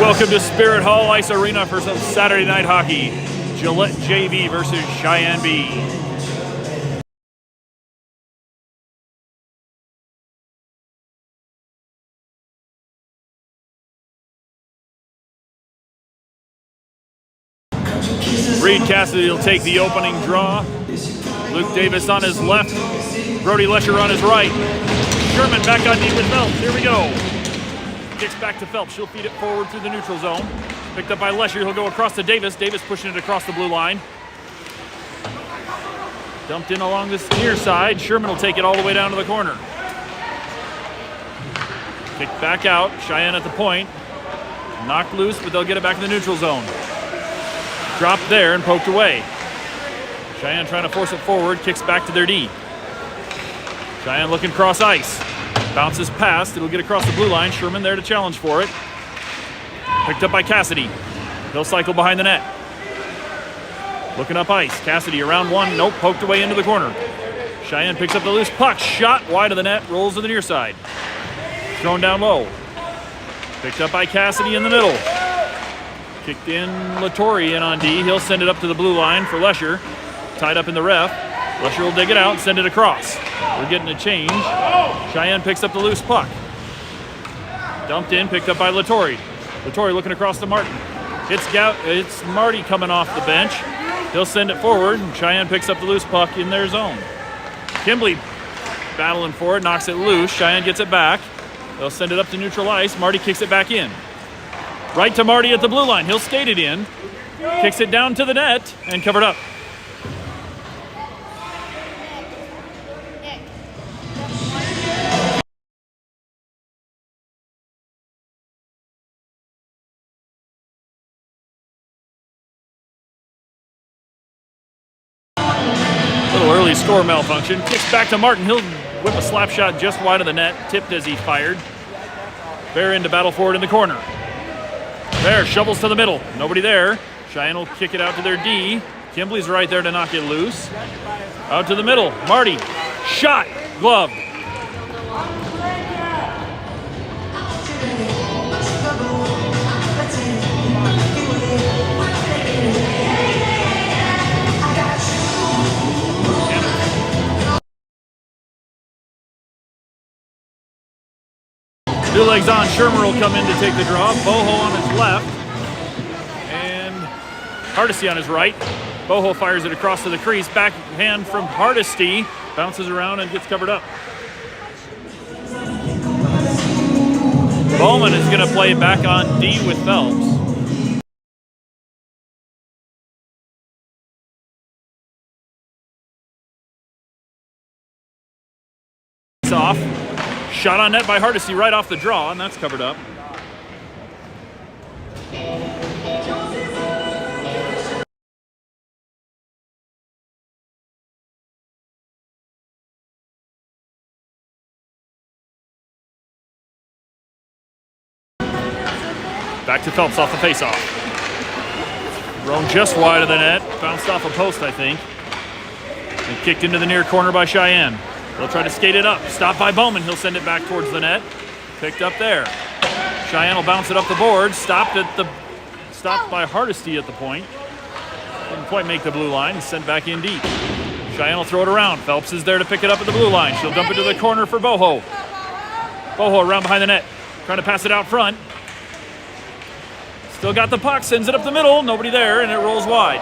welcome to Spirit Hall Ice Arena for some Saturday night hockey. Gillette JV versus Cheyenne B. Reed Cassidy will take the opening draw. Luke Davis on his left. Brody Lesher on his right. Sherman back on deep with Phelps. Here we go. Kicks back to Phelps. She'll feed it forward through the neutral zone. Picked up by Lesher. He'll go across to Davis. Davis pushing it across the blue line. Dumped in along this near side. Sherman will take it all the way down to the corner. Kicked back out. Cheyenne at the point. Knocked loose, but they'll get it back in the neutral zone. Dropped there and poked away. Cheyenne trying to force it forward. Kicks back to their D. Cheyenne looking cross ice. Bounces past. It'll get across the blue line. Sherman there to challenge for it. Picked up by Cassidy. He'll cycle behind the net. Looking up ice. Cassidy around one. Nope. Poked away into the corner. Cheyenne picks up the loose puck. Shot wide of the net. Rolls to the near side. Thrown down low. Picked up by Cassidy in the middle. Kicked in Latore in on D. He'll send it up to the blue line for Lesher. Tied up in the ref. Lesher will dig it out and send it across. We're getting a change. Cheyenne picks up the loose puck. Dumped in, picked up by Latore. Latore looking across to Martin. It's Marty coming off the bench. He'll send it forward, and Cheyenne picks up the loose puck in their zone. Kimbley battling for it, knocks it loose. Cheyenne gets it back. They'll send it up to neutral ice. Marty kicks it back in. Right to Marty at the blue line. He'll skate it in. Kicks it down to the net and covered up. Early score malfunction. Kicks back to Martin. He'll whip a slap shot just wide of the net. Tipped as he fired. Bear into battle for it in the corner. Bear shovels to the middle. Nobody there. Cheyenne will kick it out to their D. Kimbley's right there to knock it loose. Out to the middle. Marty. Shot. Gloved. Two legs on, Shermer will come in to take the draw. Boho on his left and Hardesty on his right. Boho fires it across to the crease. Backhand from Hardesty. Bounces around and gets covered up. Bowman is going to play back on D with Phelps. Off. Shot on net by Hardesty right off the draw, and that's covered up. Back to Phelps off the faceoff. Thrown just wide of the net. Bounced off a post, I think. And kicked into the near corner by Cheyenne. They'll try to skate it up. Stopped by Bowman. He'll send it back towards the net. Picked up there. Cheyenne will bounce it up the board. Stopped by Hardesty at the point. Didn't quite make the blue line. Sent back in deep. Cheyenne will throw it around. Phelps is there to pick it up at the blue line. She'll dump it to the corner for Boho. Boho around behind the net. Trying to pass it out front. Still got the puck. Sends it up the middle. Nobody there, and it rolls wide.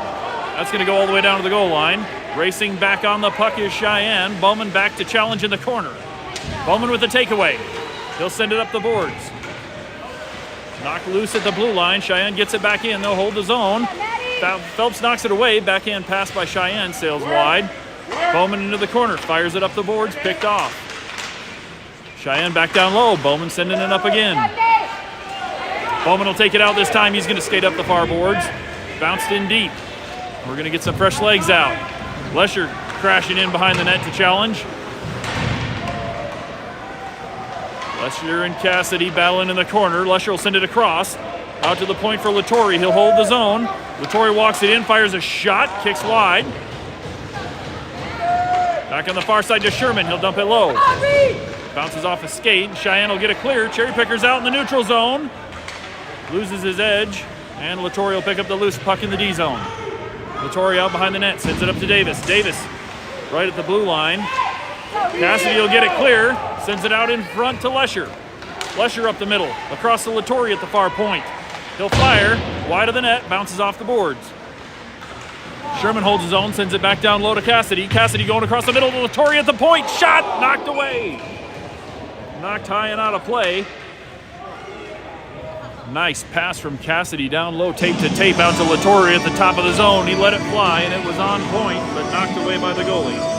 That's going to go all the way down to the goal line. Racing back on the puck is Cheyenne. Bowman back to challenge in the corner. Bowman with the takeaway. He'll send it up the boards. Knocked loose at the blue line. Cheyenne gets it back in. They'll hold the zone. Phelps knocks it away. Backhand pass by Cheyenne. Sails wide. Bowman into the corner. Fires it up the boards. Picked off. Cheyenne back down low. Bowman sending it up again. Bowman will take it out this time. He's going to skate up the far boards. Bounced in deep. We're going to get some fresh legs out. Lesher crashing in behind the net to challenge. Lesher and Cassidy battling in the corner. Lesher will send it across. Out to the point for Latore. He'll hold the zone. Latore walks it in, fires a shot, kicks wide. Back on the far side to Sherman. He'll dump it low. Bounces off a skate. Cheyenne will get it clear. Cherry Picker's out in the neutral zone. loses his edge, and Latore will pick up the loose puck in the D zone. Latore out behind the net, sends it up to Davis. Davis right at the blue line. Cassidy will get it clear, sends it out in front to Lesher. Lesher up the middle, across to Latore at the far point. He'll fire, wide of the net, bounces off the boards. Sherman holds his own, sends it back down low to Cassidy. Cassidy going across the middle to Latore at the point. Shot knocked away. Knocked high and out of play. Nice pass from Cassidy down low, tape to tape out to Latore at the top of the zone. He let it fly and it was on point, but knocked away by the goalie.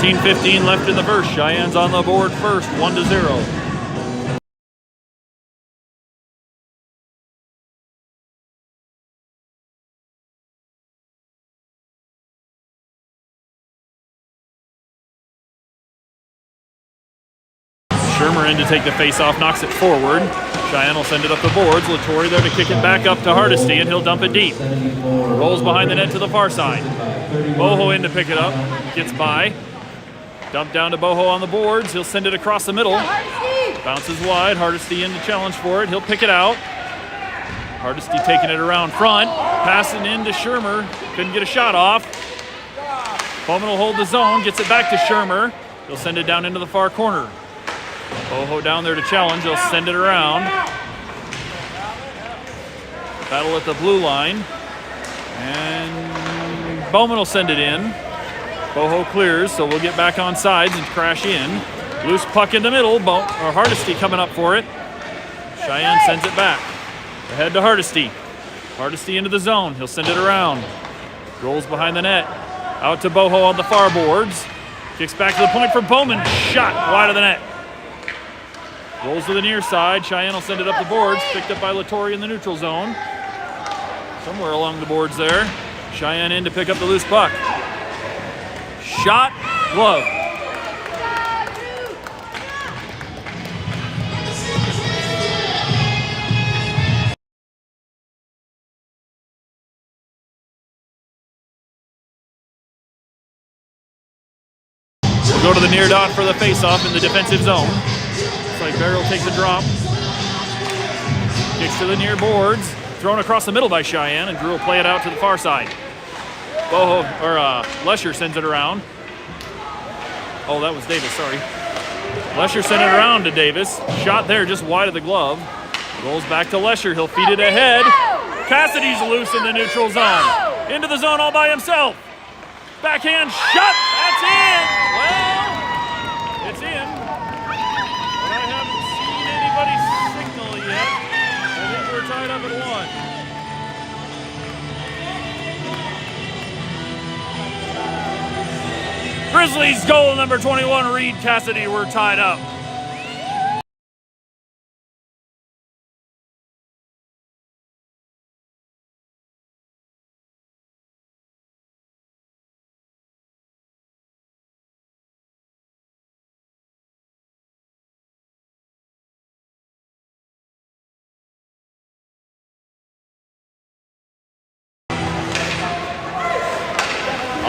.15 left in the first. Cheyenne's on the board first, 1-0. Shermer in to take the face-off, knocks it forward. Cheyenne will send it up the boards. Latore there to kick it back up to Hardesty, and he'll dump it deep. Rolls behind the net to the far side. Boho in to pick it up, gets by. Dump down to Boho on the boards. He'll send it across the middle. Bounces wide. Hardesty in to challenge for it. He'll pick it out. Hardesty taking it around front. Passing in to Shermer. Couldn't get a shot off. Bowman will hold the zone. Gets it back to Shermer. He'll send it down into the far corner. Boho down there to challenge. He'll send it around. Battle at the blue line. And Bowman will send it in. Boho clears, so we'll get back on sides and crash in. Loose puck in the middle, Hardesty coming up for it. Cheyenne sends it back. Ahead to Hardesty. Hardesty into the zone. He'll send it around. Rolls behind the net. Out to Boho on the far boards. Kicks back to the point for Bowman. Shot wide of the net. Rolls to the near side. Cheyenne will send it up the boards. Picked up by Latore in the neutral zone. Somewhere along the boards there. Cheyenne in to pick up the loose puck. Shot, glove. We'll go to the near dot for the face-off in the defensive zone. Looks like Barrel takes a drop. Kicks to the near boards. Thrown across the middle by Cheyenne, and Drew will play it out to the far side. Lesher sends it around. Oh, that was Davis, sorry. Lesher sent it around to Davis. Shot there just wide of the glove. Rolls back to Lesher. He'll feed it ahead. Cassidy's loose in the neutral zone. Into the zone all by himself. Backhand shot. That's in. Well, it's in. But I haven't seen anybody signal yet. I think we're tied up at 1. Grizzlies goal number 21, Reed Cassidy. We're tied up.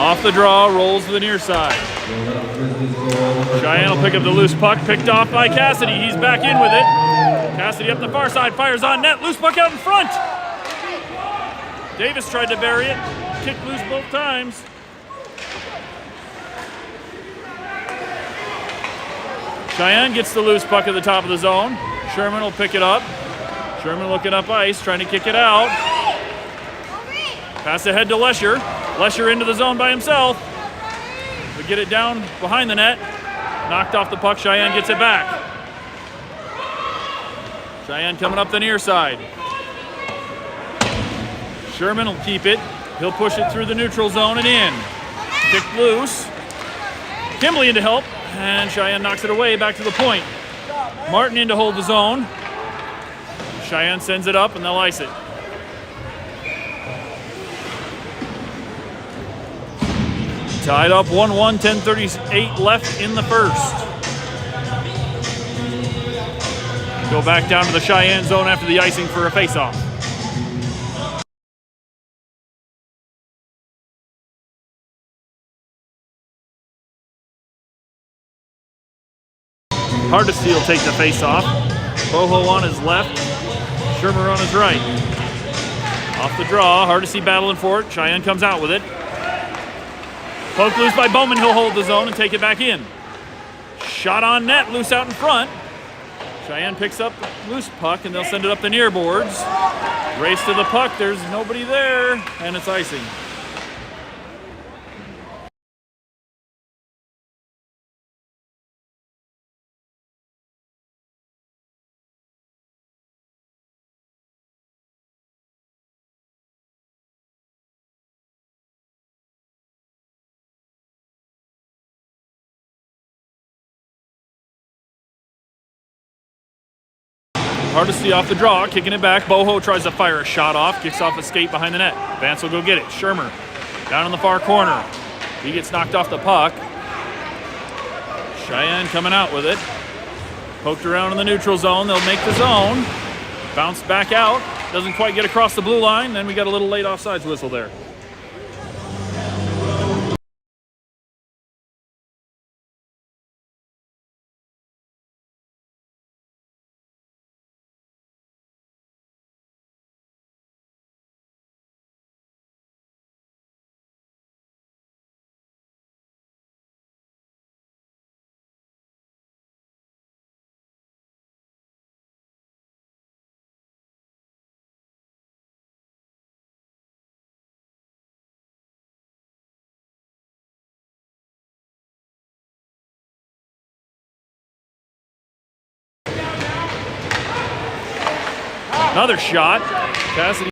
Off the draw, rolls to the near side. Cheyenne will pick up the loose puck, picked off by Cassidy. He's back in with it. Cassidy up the far side, fires on net. Loose puck out in front. Davis tried to bury it, kicked loose both times. Cheyenne gets the loose puck at the top of the zone. Sherman will pick it up. Sherman looking up ice, trying to kick it out. Pass ahead to Lesher. Lesher into the zone by himself. We get it down behind the net. Knocked off the puck. Cheyenne gets it back. Cheyenne coming up the near side. Sherman will keep it. He'll push it through the neutral zone and in. Kicked loose. Kimbley in to help. And Cheyenne knocks it away back to the point. Martin in to hold the zone. Cheyenne sends it up and they'll ice it. Tied up 1-1, 10:38 left in the first. Go back down to the Cheyenne zone after the icing for a face-off. Hardesty will take the face-off. Boho on his left, Shermer on his right. Off the draw, Hardesty battling for it. Cheyenne comes out with it. Poke loose by Bowman, he'll hold the zone and take it back in. Shot on net, loose out in front. Cheyenne picks up the loose puck and they'll send it up the near boards. Race to the puck, there's nobody there, and it's icing. Hardesty off the draw, kicking it back. Boho tries to fire a shot off, kicks off a skate behind the net. Vance will go get it. Shermer down in the far corner. He gets knocked off the puck. Cheyenne coming out with it. Poked around in the neutral zone. They'll make the zone. Bounce back out. Doesn't quite get across the blue line. Then we got a little late offsides whistle there. Another shot. Cassidy.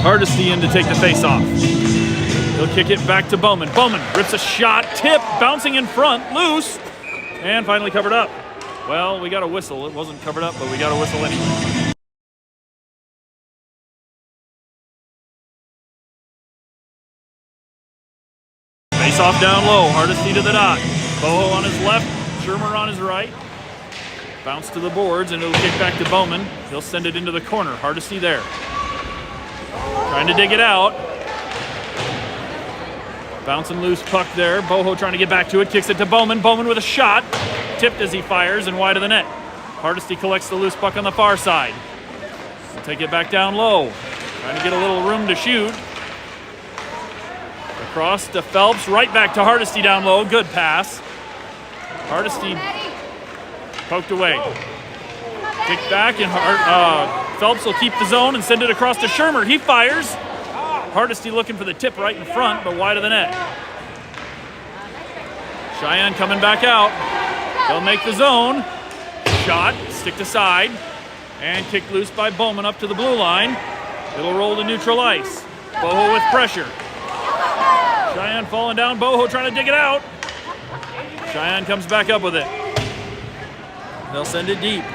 Hardesty in to take the face off. He'll kick it back to Bowman. Bowman rips a shot, tip, bouncing in front, loose, and finally covered up. Well, we got a whistle. It wasn't covered up, but we got a whistle anyway. Face off down low. Hardesty to the dot. Boho on his left. Shermer on his right. Bounce to the boards, and it'll kick back to Bowman. He'll send it into the corner. Hardesty there. Trying to dig it out. Bouncing loose puck there. Boho trying to get back to it. Kicks it to Bowman. Bowman with a shot. Tipped as he fires and wide of the net. Hardesty collects the loose puck on the far side. He'll take it back down low. Trying to get a little room to shoot. Across to Phelps. Right back to Hardesty down low. Good pass. Hardesty poked away. Kick back, and Phelps will keep the zone and send it across to Shermer. He fires. Hardesty looking for the tip right in front, but wide of the net. Cheyenne coming back out. They'll make the zone. Shot, stick to side, and kicked loose by Bowman up to the blue line. It'll roll to neutral ice. Boho with pressure. Cheyenne falling down. Boho trying to dig it out. Cheyenne comes back up with it. They'll send it deep.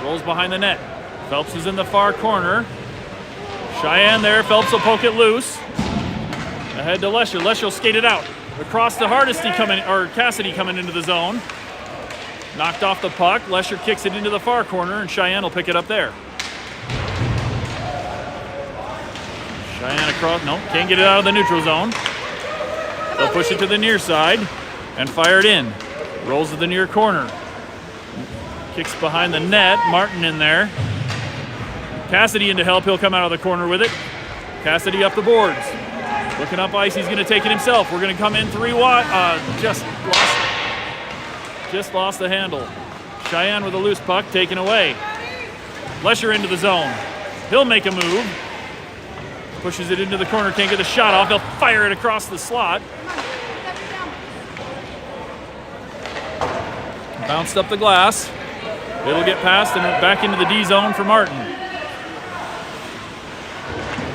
Rolls behind the net. Phelps is in the far corner. Cheyenne there. Phelps will poke it loose. Ahead to Lesher. Lesher will skate it out. Across to Hardesty coming, or Cassidy coming into the zone. Knocked off the puck. Lesher kicks it into the far corner, and Cheyenne will pick it up there. Cheyenne across. Nope, can't get it out of the neutral zone. They'll push it to the near side and fire it in. Rolls to the near corner. Kicks behind the net. Martin in there. Cassidy in to help. He'll come out of the corner with it. Cassidy up the boards. Looking up ice. He's going to take it himself. We're going to come in 3 wide. Just lost the handle. Cheyenne with a loose puck taken away. Lesher into the zone. He'll make a move. Pushes it into the corner. Can't get the shot off. They'll fire it across the slot. Bounced up the glass. It'll get past and back into the D zone for Martin.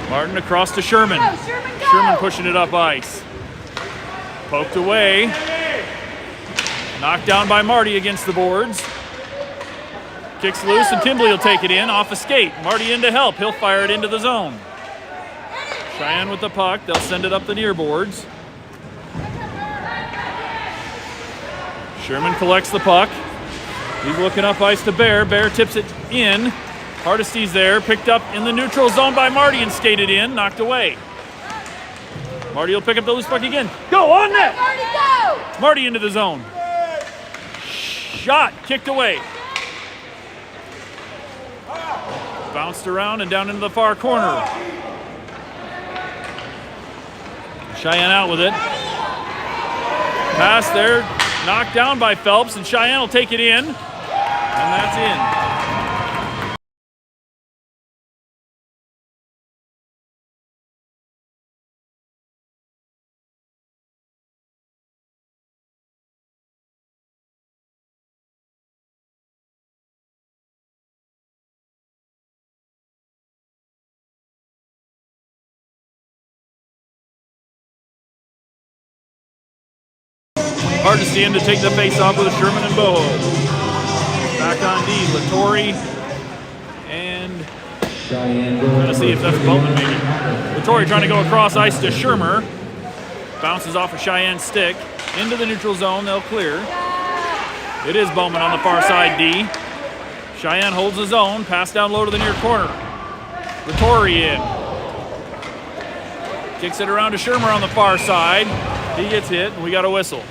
Martin across to Sherman. Sherman pushing it up ice. Poked away. Knocked down by Marty against the boards. Kicks loose and Timbley will take it in off a skate. Marty in to help. He'll fire it into the zone. Cheyenne with the puck. They'll send it up the near boards. Sherman collects the puck. He's looking up ice to Bear. Bear tips it in. Hardesty's there. Picked up in the neutral zone by Marty and skated in. Knocked away. Marty will pick up the loose puck again. Go on net! Marty, go! Marty into the zone. Shot. Kicked away. Bounced around and down into the far corner. Cheyenne out with it. Pass there. Knocked down by Phelps, and Cheyenne will take it in. And that's in. Hardesty in to take the face off with Sherman and Boho. Back on D, Latore and trying to see if that's Bowman maybe. Latore trying to go across ice to Shermer. Bounces off a Cheyenne stick. Into the neutral zone, they'll clear. It is Bowman on the far side D. Cheyenne holds his own. Pass down low to the near corner. Latore in. Kicks it around to Shermer on the far side. He gets hit, and we got a whistle.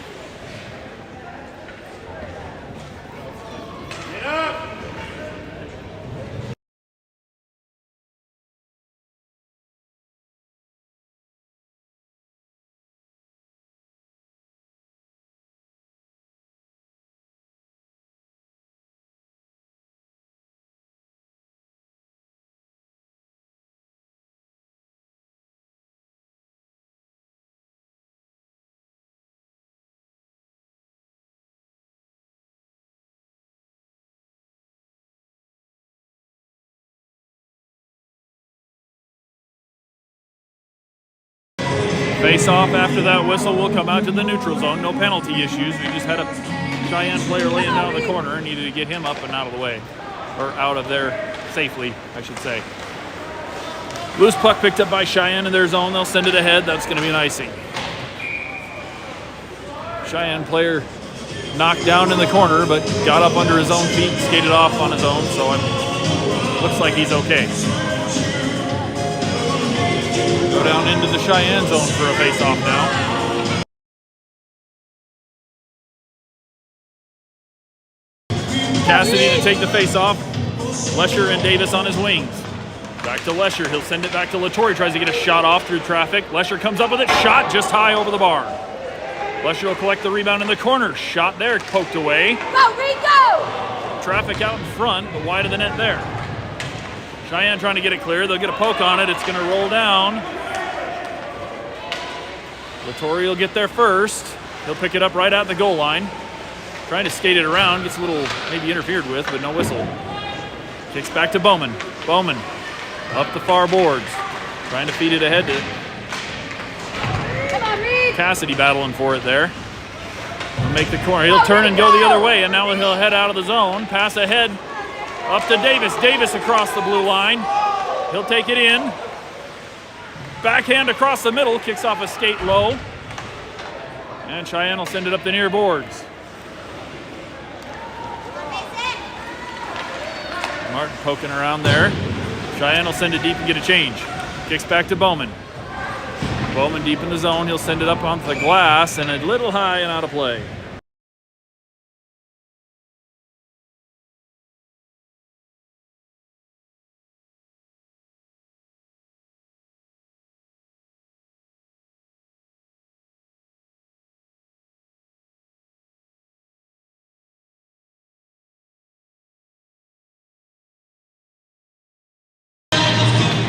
Face off after that whistle will come out to the neutral zone. No penalty issues. We just had a Cheyenne player laying down in the corner and needed to get him up and out of the way. Or out of there safely, I should say. Loose puck picked up by Cheyenne in their zone. They'll send it ahead. That's going to be an icing. Cheyenne player knocked down in the corner, but got up under his own feet and skated off on his own, so it looks like he's okay. Go down into the Cheyenne zone for a face-off now. Cassidy to take the face-off. Lesher and Davis on his wings. Back to Lesher. He'll send it back to Latore. Tries to get a shot off through traffic. Lesher comes up with it. Shot just high over the bar. Lesher will collect the rebound in the corner. Shot there, poked away. Go, Rico! Traffic out in front, but wide of the net there. Cheyenne trying to get it clear. They'll get a poke on it. It's going to roll down. Latore will get there first. He'll pick it up right at the goal line. Trying to skate it around. Gets a little maybe interfered with, but no whistle. Kicks back to Bowman. Bowman up the far boards. Trying to feed it ahead to Cassidy battling for it there. He'll make the corner. He'll turn and go the other way, and now he'll head out of the zone. Pass ahead up to Davis. Davis across the blue line. He'll take it in. Backhand across the middle. Kicks off a skate low. And Cheyenne will send it up the near boards. Martin poking around there. Cheyenne will send it deep and get a change. Kicks back to Bowman. Bowman deep in the zone. He'll send it up onto the glass and a little high and out of play.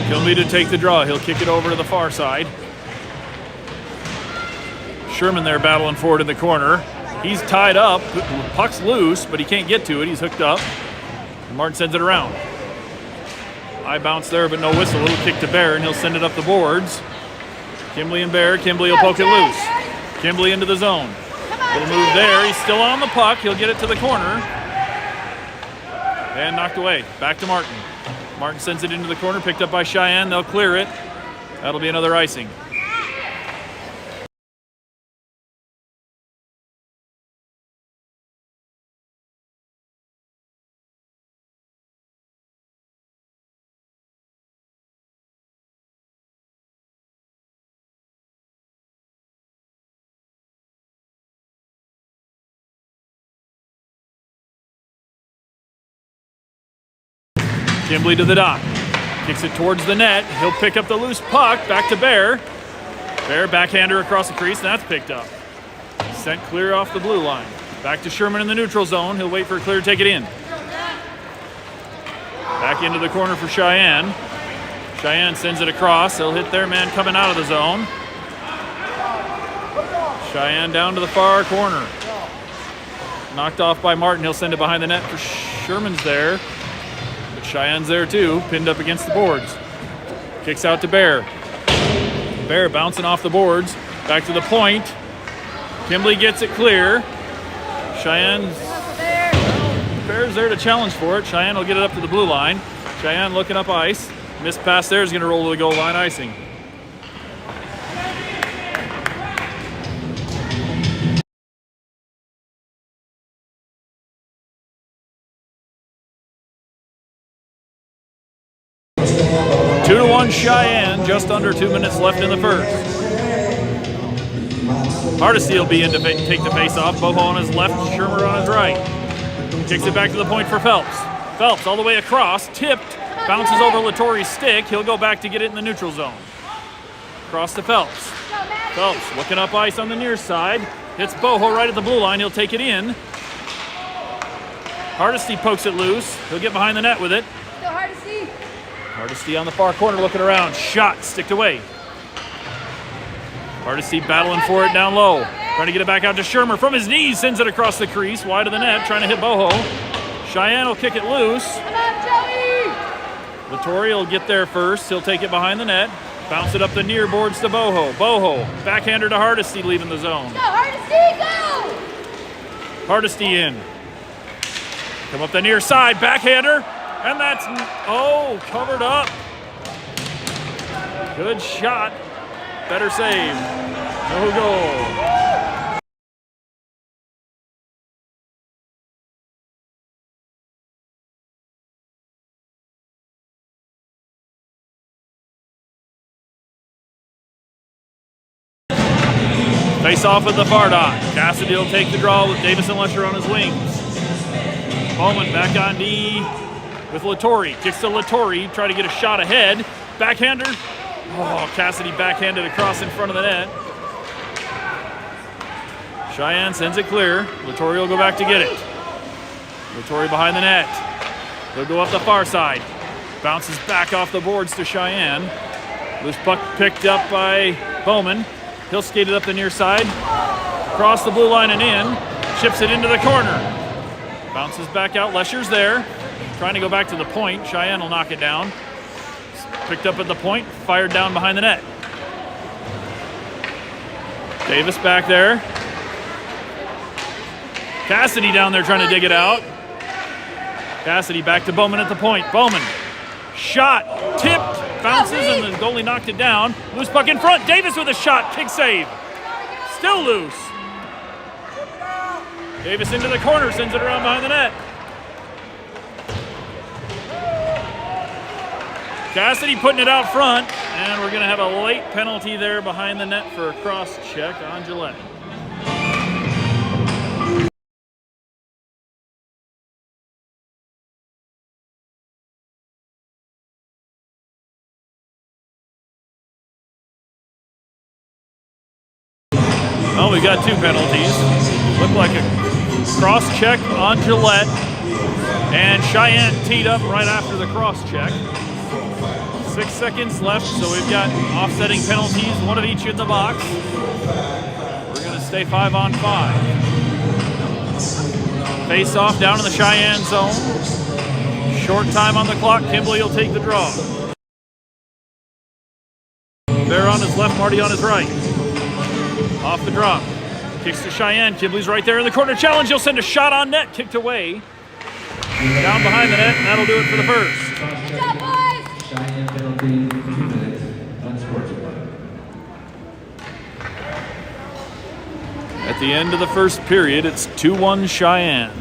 Kilby to take the draw. He'll kick it over to the far side. Sherman there battling for it in the corner. He's tied up. Puck's loose, but he can't get to it. He's hooked up. And Martin sends it around. High bounce there, but no whistle. Little kick to Bear, and he'll send it up the boards. Kimbley and Bear. Kimbley will poke it loose. Kimbley into the zone. Little move there. He's still on the puck. He'll get it to the corner. And knocked away. Back to Martin. Martin sends it into the corner, picked up by Cheyenne. They'll clear it. That'll be another icing. Kimbley to the dot. Kicks it towards the net. He'll pick up the loose puck. Back to Bear. Bear backhander across the crease, and that's picked up. Sent clear off the blue line. Back to Sherman in the neutral zone. He'll wait for a clear to take it in. Back into the corner for Cheyenne. Cheyenne sends it across. He'll hit their man coming out of the zone. Cheyenne down to the far corner. Knocked off by Martin. He'll send it behind the net for Sherman's there. Cheyenne's there too, pinned up against the boards. Kicks out to Bear. Bear bouncing off the boards. Back to the point. Kimbley gets it clear. Cheyenne's Bear's there to challenge for it. Cheyenne will get it up to the blue line. Cheyenne looking up ice. Missed pass there is going to roll to the goal line, icing. Two to one Cheyenne, just under 2 minutes left in the first. Hardesty will be in to take the face-off. Boho on his left, Shermer on his right. Kicks it back to the point for Phelps. Phelps all the way across, tipped, bounces over Latore's stick. He'll go back to get it in the neutral zone. Cross to Phelps. Phelps looking up ice on the near side. Hits Boho right at the blue line. He'll take it in. Hardesty pokes it loose. He'll get behind the net with it. Hardesty on the far corner looking around. Shot sticked away. Hardesty battling for it down low. Trying to get it back out to Shermer. From his knees, sends it across the crease. Wide of the net, trying to hit Boho. Cheyenne will kick it loose. Latore will get there first. He'll take it behind the net. Bounce it up the near boards to Boho. Boho, backhander to Hardesty leaving the zone. Go, Hardesty, go! Hardesty in. Come up the near side, backhander. And that's, covered up. Good shot. Better save. No goal. Face off with the far dot. Cassidy will take the draw with Davis and Lesher on his wings. Bowman back on D with Latore. Kicks to Latore. Try to get a shot ahead. Backhander. Oh, Cassidy backhanded across in front of the net. Cheyenne sends it clear. Latore will go back to get it. Latore behind the net. They'll go up the far side. Bounces back off the boards to Cheyenne. Loose puck picked up by Bowman. He'll skate it up the near side. Across the blue line and in. Chips it into the corner. Bounces back out. Lesher's there. Trying to go back to the point. Cheyenne will knock it down. Picked up at the point. Fired down behind the net. Davis back there. Cassidy down there trying to dig it out. Cassidy back to Bowman at the point. Bowman. Shot. Tipped. Bounces and the goalie knocked it down. Loose puck in front. Davis with a shot. Kick save. Still loose. Davis into the corner. Sends it around behind the net. Cassidy putting it out front. And we're going to have a late penalty there behind the net for a cross check on Gillette. Oh, we got two penalties. Looked like a cross check on Gillette. And Cheyenne teed up right after the cross check. 6 seconds left, so we've got offsetting penalties, one of each in the box. We're going to stay 5-on-5. Face off down in the Cheyenne zone. Short time on the clock. Kimbley will take the draw. Bear on his left, Marty on his right. Off the drop. Kicks to Cheyenne. Kimbley's right there in the corner. Challenge. He'll send a shot on net. Kicked away. Down behind the net, and that'll do it for the first. Good job, boys! Cheyenne penalty, 2 minutes, unsportsmanlike. At the end of the first period, it's 2-1 Cheyenne.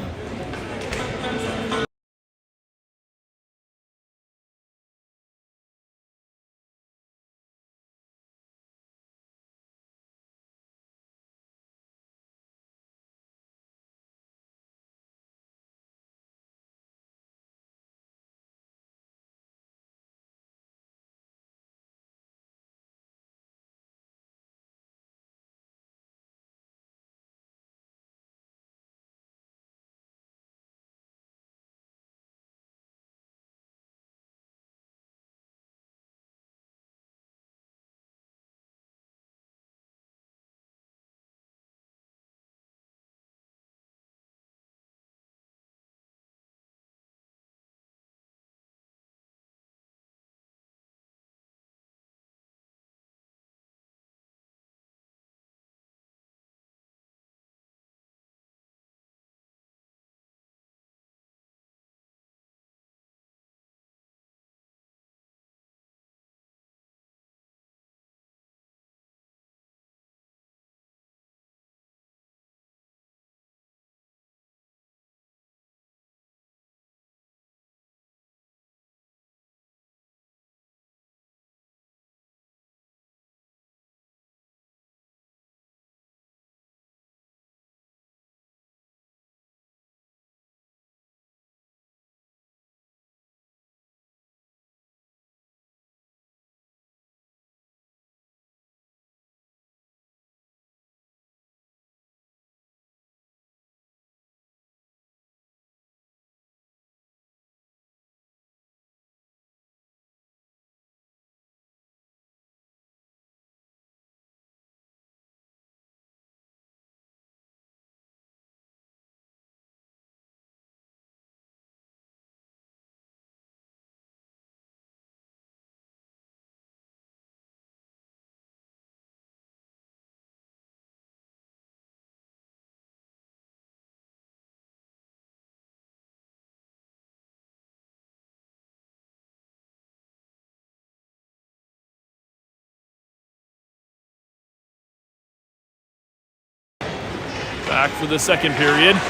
Back for the second period.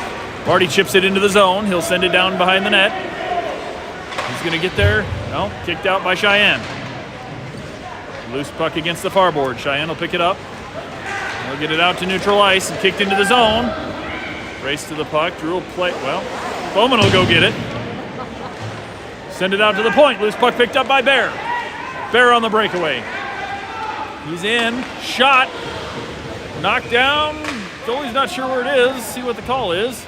Marty chips it into the zone. He'll send it down behind the net. He's going to get there. No, kicked out by Cheyenne. Loose puck against the far board. Cheyenne will pick it up. He'll get it out to neutral ice and kicked into the zone. Race to the puck. Drew will play. Well, Bowman will go get it. Send it out to the point. Loose puck picked up by Bear. Bear on the breakaway. He's in. Shot. Knocked down. Goalie's not sure where it is. See what the call is.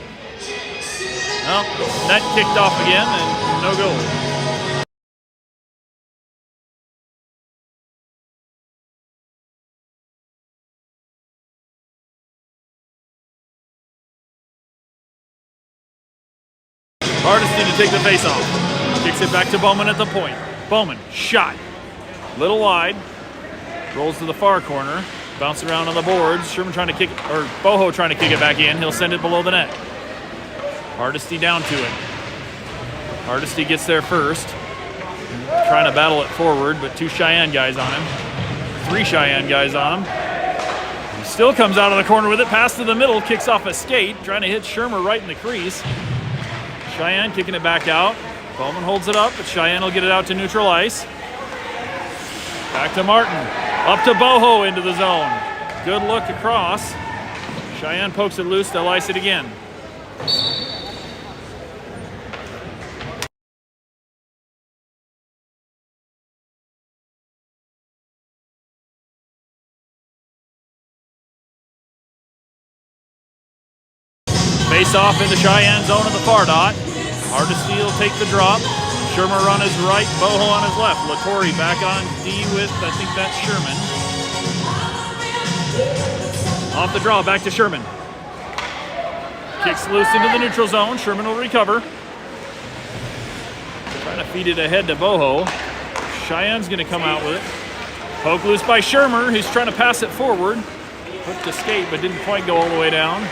Well, net kicked off again and no goal. Hardesty to take the face-off. Kicks it back to Bowman at the point. Bowman, shot. Little wide. Rolls to the far corner. Bounce around on the boards. Sherman trying to kick, or Boho trying to kick it back in. He'll send it below the net. Hardesty down to it. Hardesty gets there first. Trying to battle it forward, but 2 Cheyenne guys on him. 3 Cheyenne guys on him. He still comes out of the corner with it. Pass to the middle. Kicks off a skate. Trying to hit Shermer right in the crease. Cheyenne kicking it back out. Bowman holds it up, but Cheyenne will get it out to neutral ice. Back to Martin. Up to Boho into the zone. Good look across. Cheyenne pokes it loose. They'll ice it again. Face off in the Cheyenne zone in the far dot. Hardesty will take the drop. Shermer on his right, Boho on his left. Latore back on D with, I think that's Sherman. Off the draw, back to Sherman. Kicks loose into the neutral zone. Sherman will recover. Trying to feed it ahead to Boho. Cheyenne's going to come out with it. Poke loose by Shermer. He's trying to pass it forward. Hooked to skate, but didn't quite go all the way down.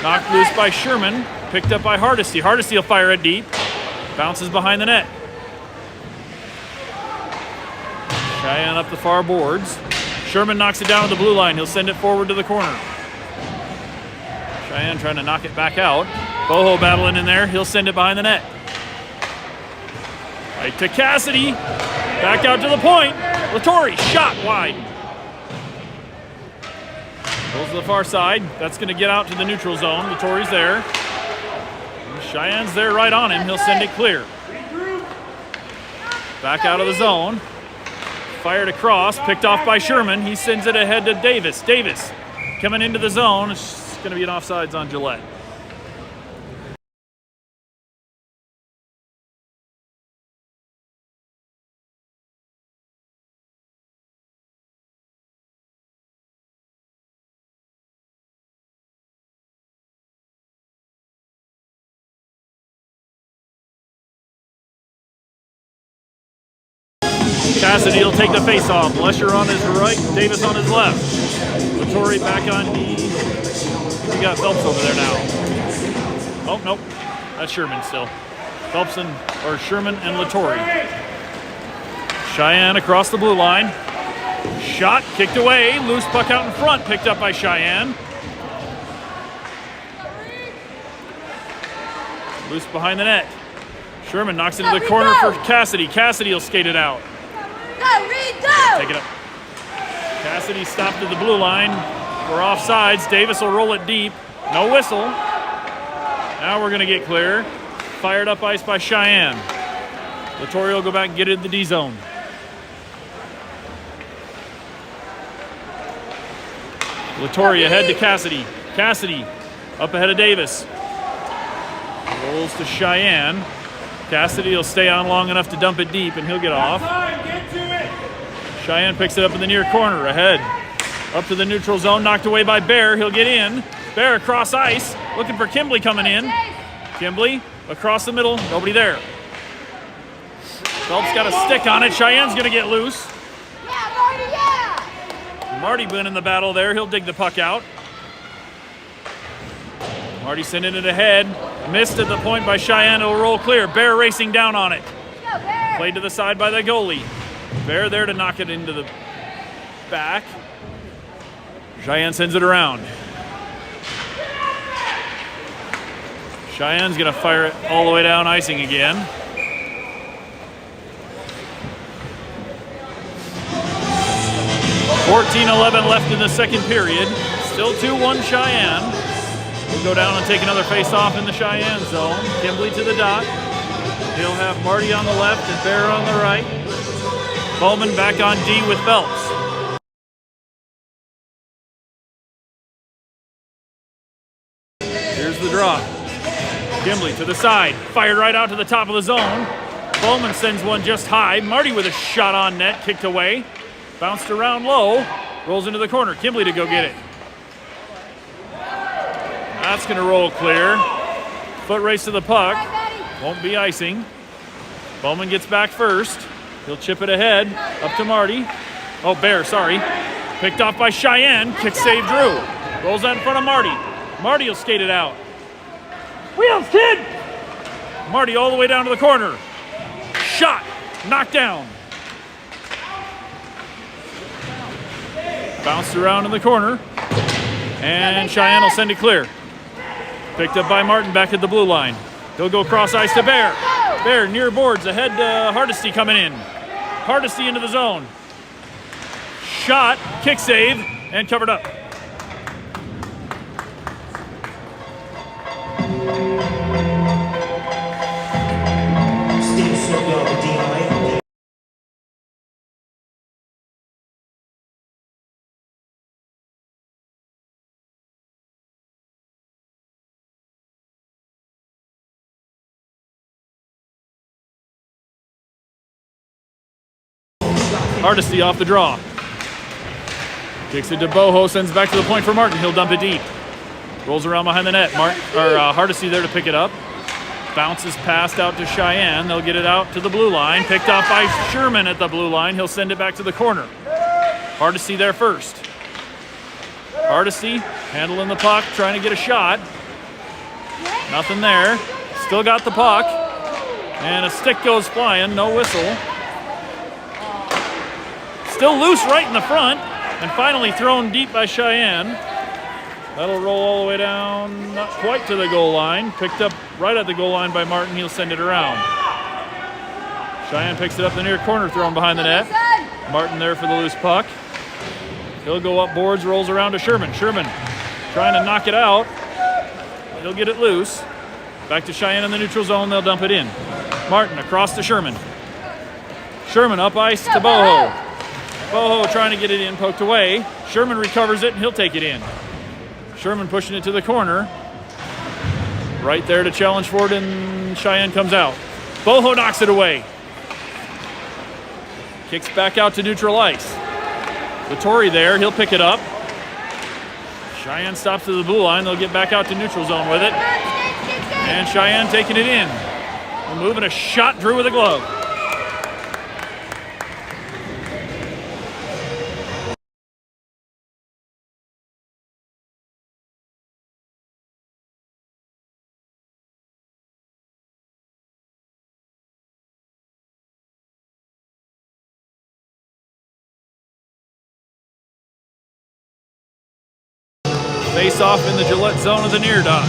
Knocked loose by Sherman. Picked up by Hardesty. Hardesty will fire it deep. Bounces behind the net. Cheyenne up the far boards. Sherman knocks it down to the blue line. He'll send it forward to the corner. Cheyenne trying to knock it back out. Boho battling in there. He'll send it behind the net. Right to Cassidy. Back out to the point. Latore, shot wide. Goes to the far side. That's going to get out to the neutral zone. Latore's there. Cheyenne's there right on him. He'll send it clear. Back out of the zone. Fired across. Picked off by Sherman. He sends it ahead to Davis. Davis coming into the zone. It's going to be an offsides on Gillette. Cassidy will take the face-off. Lesher on his right, Davis on his left. Latore back on D. We got Phelps over there now. Oh, nope. That's Sherman still. Phelps or Sherman and Latore. Cheyenne across the blue line. Shot, kicked away. Loose puck out in front, picked up by Cheyenne. Loose behind the net. Sherman knocks it into the corner for Cassidy. Cassidy will skate it out. Take it up. Cassidy stopped at the blue line. We're offsides. Davis will roll it deep. No whistle. Now we're going to get clear. Fired up ice by Cheyenne. Latore will go back and get it in the D zone. Latore ahead to Cassidy. Cassidy up ahead of Davis. Rolls to Cheyenne. Cassidy will stay on long enough to dump it deep, and he'll get off. Cheyenne picks it up in the near corner, ahead. Up to the neutral zone, knocked away by Bear. He'll get in. Bear across ice, looking for Kimbley coming in. Kimbley across the middle, nobody there. Phelps got a stick on it. Cheyenne's going to get loose. Yeah, Marty, yeah! Marty been in the battle there. He'll dig the puck out. Marty sending it ahead. Missed at the point by Cheyenne. It'll roll clear. Bear racing down on it. Go, Bear! Played to the side by the goalie. Bear there to knock it into the back. Cheyenne sends it around. Cheyenne's going to fire it all the way down icing again. 14-11 left in the second period. Still 2-1 Cheyenne. We'll go down and take another face-off in the Cheyenne zone. Kimbley to the dot. He'll have Marty on the left and Bear on the right. Bowman back on D with Phelps. Here's the draw. Kimbley to the side. Fired right out to the top of the zone. Bowman sends one just high. Marty with a shot on net, kicked away. Bounced around low. Rolls into the corner. Kimbley to go get it. That's going to roll clear. Foot race to the puck. Won't be icing. Bowman gets back first. He'll chip it ahead. Up to Marty. Oh, Bear, sorry. Picked off by Cheyenne. Kick save Drew. Rolls that in front of Marty. Marty will skate it out. Wheels, kid! Marty all the way down to the corner. Shot. Knocked down. Bounced around in the corner. And Cheyenne will send it clear. Picked up by Martin back at the blue line. He'll go cross ice to Bear. Bear near boards. Ahead to Hardesty coming in. Hardesty into the zone. Shot. Kick save. And covered up. Hardesty off the draw. Kicks it to Boho, sends back to the point for Martin. He'll dump it deep. Rolls around behind the net. Hardesty there to pick it up. Bounces past out to Cheyenne. They'll get it out to the blue line. Picked off by Sherman at the blue line. He'll send it back to the corner. Hardesty there first. Hardesty handling the puck, trying to get a shot. Nothing there. Still got the puck. And a stick goes flying. No whistle. Still loose right in the front, and finally thrown deep by Cheyenne. That'll roll all the way down, not quite to the goal line. Picked up right at the goal line by Martin. He'll send it around. Cheyenne picks it up the near corner, thrown behind the net. Martin there for the loose puck. He'll go up boards, rolls around to Sherman. Sherman trying to knock it out. He'll get it loose. Back to Cheyenne in the neutral zone. They'll dump it in. Martin across to Sherman. Sherman up ice to Boho. Boho trying to get it in, poked away. Sherman recovers it, and he'll take it in. Sherman pushing it to the corner. Right there to challenge for it, and Cheyenne comes out. Boho knocks it away. Kicks back out to neutral ice. Vittori there, he'll pick it up. Cheyenne stops to the blue line. They'll get back out to neutral zone with it. And Cheyenne taking it in. Moving a shot, Drew with a glove. Face off in the Gillette zone of the near dot.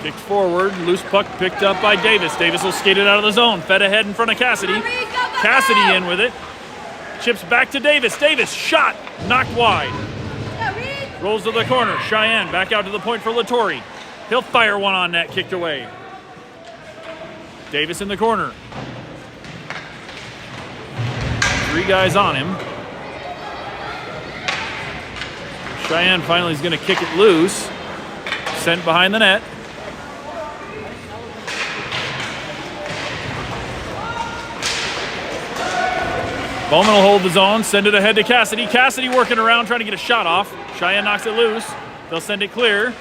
Kicked forward, loose puck picked up by Davis. Davis will skate it out of the zone. Fed ahead in front of Cassidy. Cassidy in with it. Chips back to Davis. Davis shot, knocked wide. Rolls to the corner. Cheyenne back out to the point for Lattori. He'll fire one on net, kicked away. Davis in the corner. 3 guys on him. Cheyenne finally is going to kick it loose. Sent behind the net. Bowman will hold the zone, send it ahead to Cassidy. Cassidy working around, trying to get a shot off. Cheyenne knocks it loose. They'll send it clear.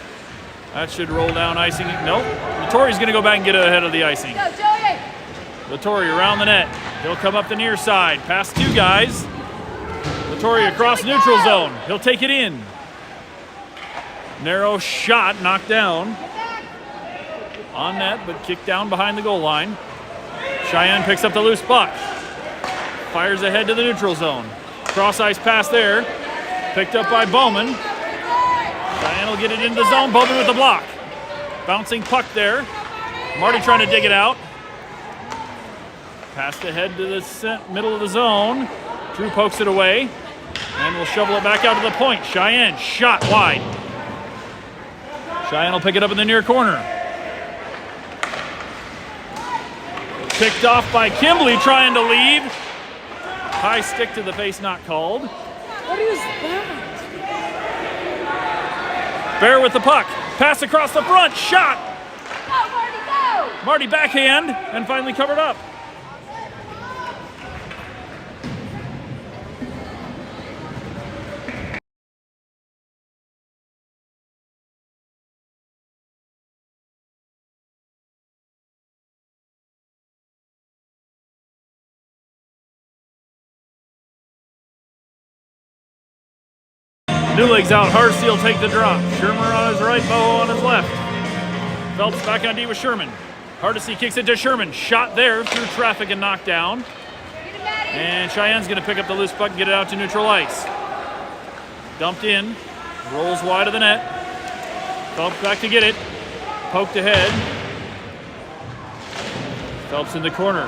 That should roll down icing. Nope. Lattori's going to go back and get it ahead of the icing. Lattori around the net. He'll come up the near side. Past 2 guys. Lattori across neutral zone. He'll take it in. Narrow shot, knocked down. On net, but kicked down behind the goal line. Cheyenne picks up the loose puck. Fires ahead to the neutral zone. Cross ice pass there. Picked up by Bowman. Cheyenne will get it into the zone. Bowman with the block. Bouncing puck there. Marty trying to dig it out. Passed ahead to the middle of the zone. Drew pokes it away, and will shovel it back out to the point. Cheyenne, shot wide. Cheyenne will pick it up in the near corner. Picked off by Kimbley, trying to leave. High stick to the face, not called. What is that? Bear with the puck. Pass across the front. Shot. Go, Marty, go! Marty backhand and finally covered up. New legs out. Hardesty will take the drop. Sherman on his right, Boho on his left. Phelps back on D with Sherman. Hardesty kicks it to Sherman. Shot there through traffic and knocked down. And Cheyenne's going to pick up the loose puck and get it out to neutral ice. Dumped in. Rolls wide of the net. Phelps back to get it. Poked ahead. Phelps in the corner.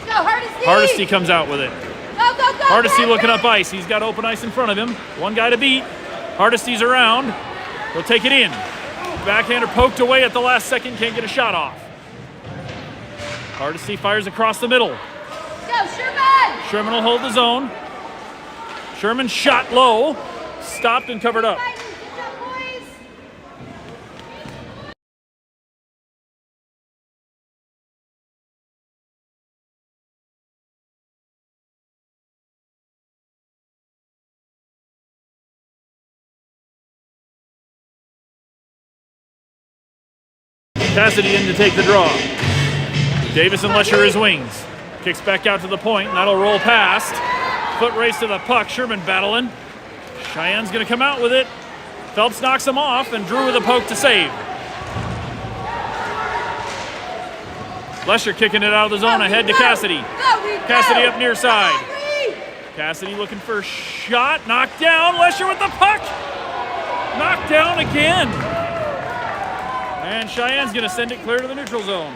Go, Hardesty! Hardesty comes out with it. Go, go, go! Hardesty go, looking go. up ice. He's got open ice in front of him. One guy to beat. Hardesty's around. He'll take it in. Backhander poked away at the last second. Can't get a shot off. Hardesty fires across the middle. Go, Sherman! Sherman will hold the zone. Sherman shot low. Stopped and covered up. Good job, boys! Cassidy in to take the draw. Davis and Lesher his wings. Kicks back out to the point, and that'll roll past. Foot race to the puck. Sherman battling. Cheyenne's going to come out with it. Phelps knocks him off, and Drew with a poke to save. Lesher kicking it out of the zone ahead to Cassidy. Cassidy up near side. Cassidy looking for a shot. Knocked down. Lesher with the puck. Knocked down again. And Cheyenne's going to send it clear to the neutral zone.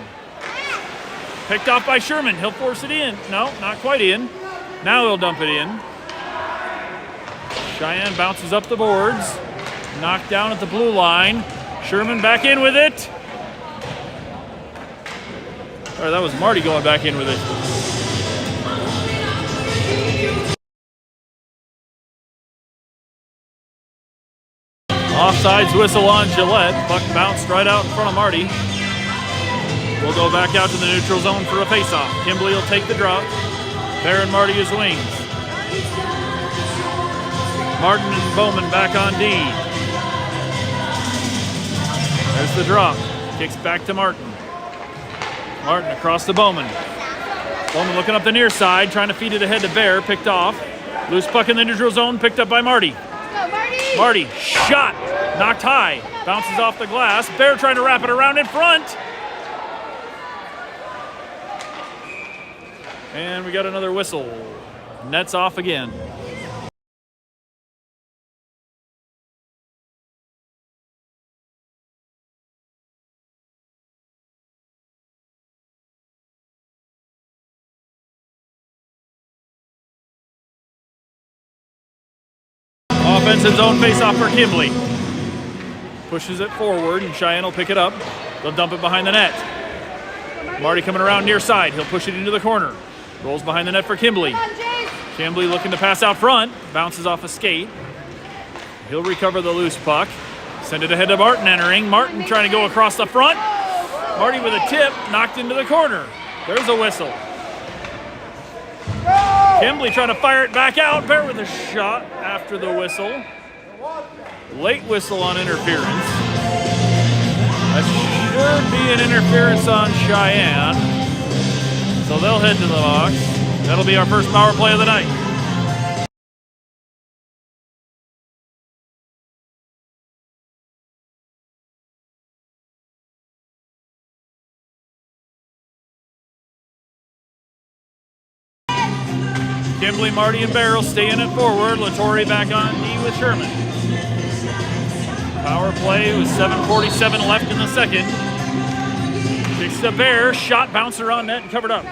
Picked off by Sherman. He'll force it in. No, not quite in. Now he'll dump it in. Cheyenne bounces up the boards. Knocked down at the blue line. Sherman back in with it. Or that was Marty going back in with it. Offsides whistle on Gillette. Puck bounced right out in front of Marty. We'll go back out to the neutral zone for a face-off. Kimbley will take the drop. Bear and Marty his wings. Martin and Bowman back on D. There's the drop. Kicks back to Martin. Martin across to Bowman. Bowman looking up the near side, trying to feed it ahead to Bear. Picked off. Loose puck in the neutral zone, picked up by Marty. Go, Marty! Marty, shot. Knocked high. Bounces off the glass. Bear trying to wrap it around in front. And we got another whistle. Nets off again. Offensive zone face-off for Kimbley. Pushes it forward, and Cheyenne will pick it up. They'll dump it behind the net. Marty coming around near side. He'll push it into the corner. Rolls behind the net for Kimbley. Kimbley looking to pass out front. Bounces off a skate. He'll recover the loose puck. Send it ahead to Martin entering. Martin trying to go across the front. Marty with a tip. Knocked into the corner. There's a whistle. Kimbley trying to fire it back out. Bear with a shot after the whistle. Late whistle on interference. That should be an interference on Cheyenne. So they'll head to the box. That'll be our first power play of the night. Kimbley, Marty, and Barrel stay in it forward. Latore back on D with Sherman. Power play with 7:47 left in the second. Kicks to Bear. Shot, bouncer on net and covered up.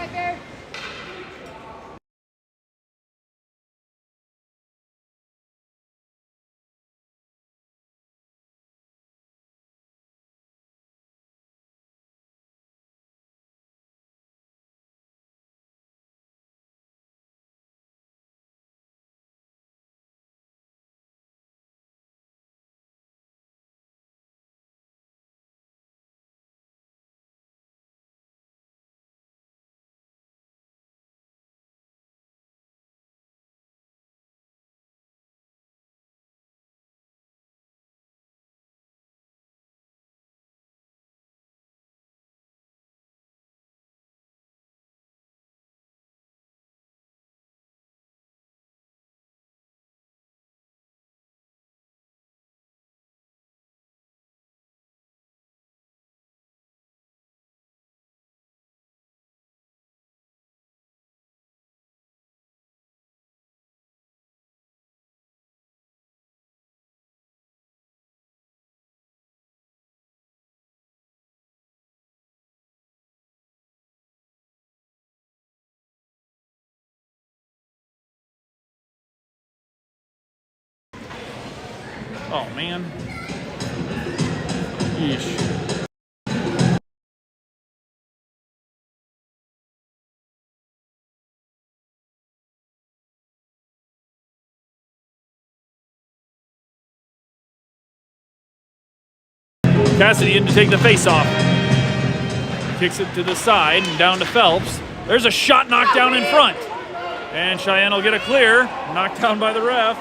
Oh, man. Yeesh. Cassidy in to take the face-off. Kicks it to the side and down to Phelps. There's a shot knocked down in front. And Cheyenne will get a clear. Knocked down by the ref.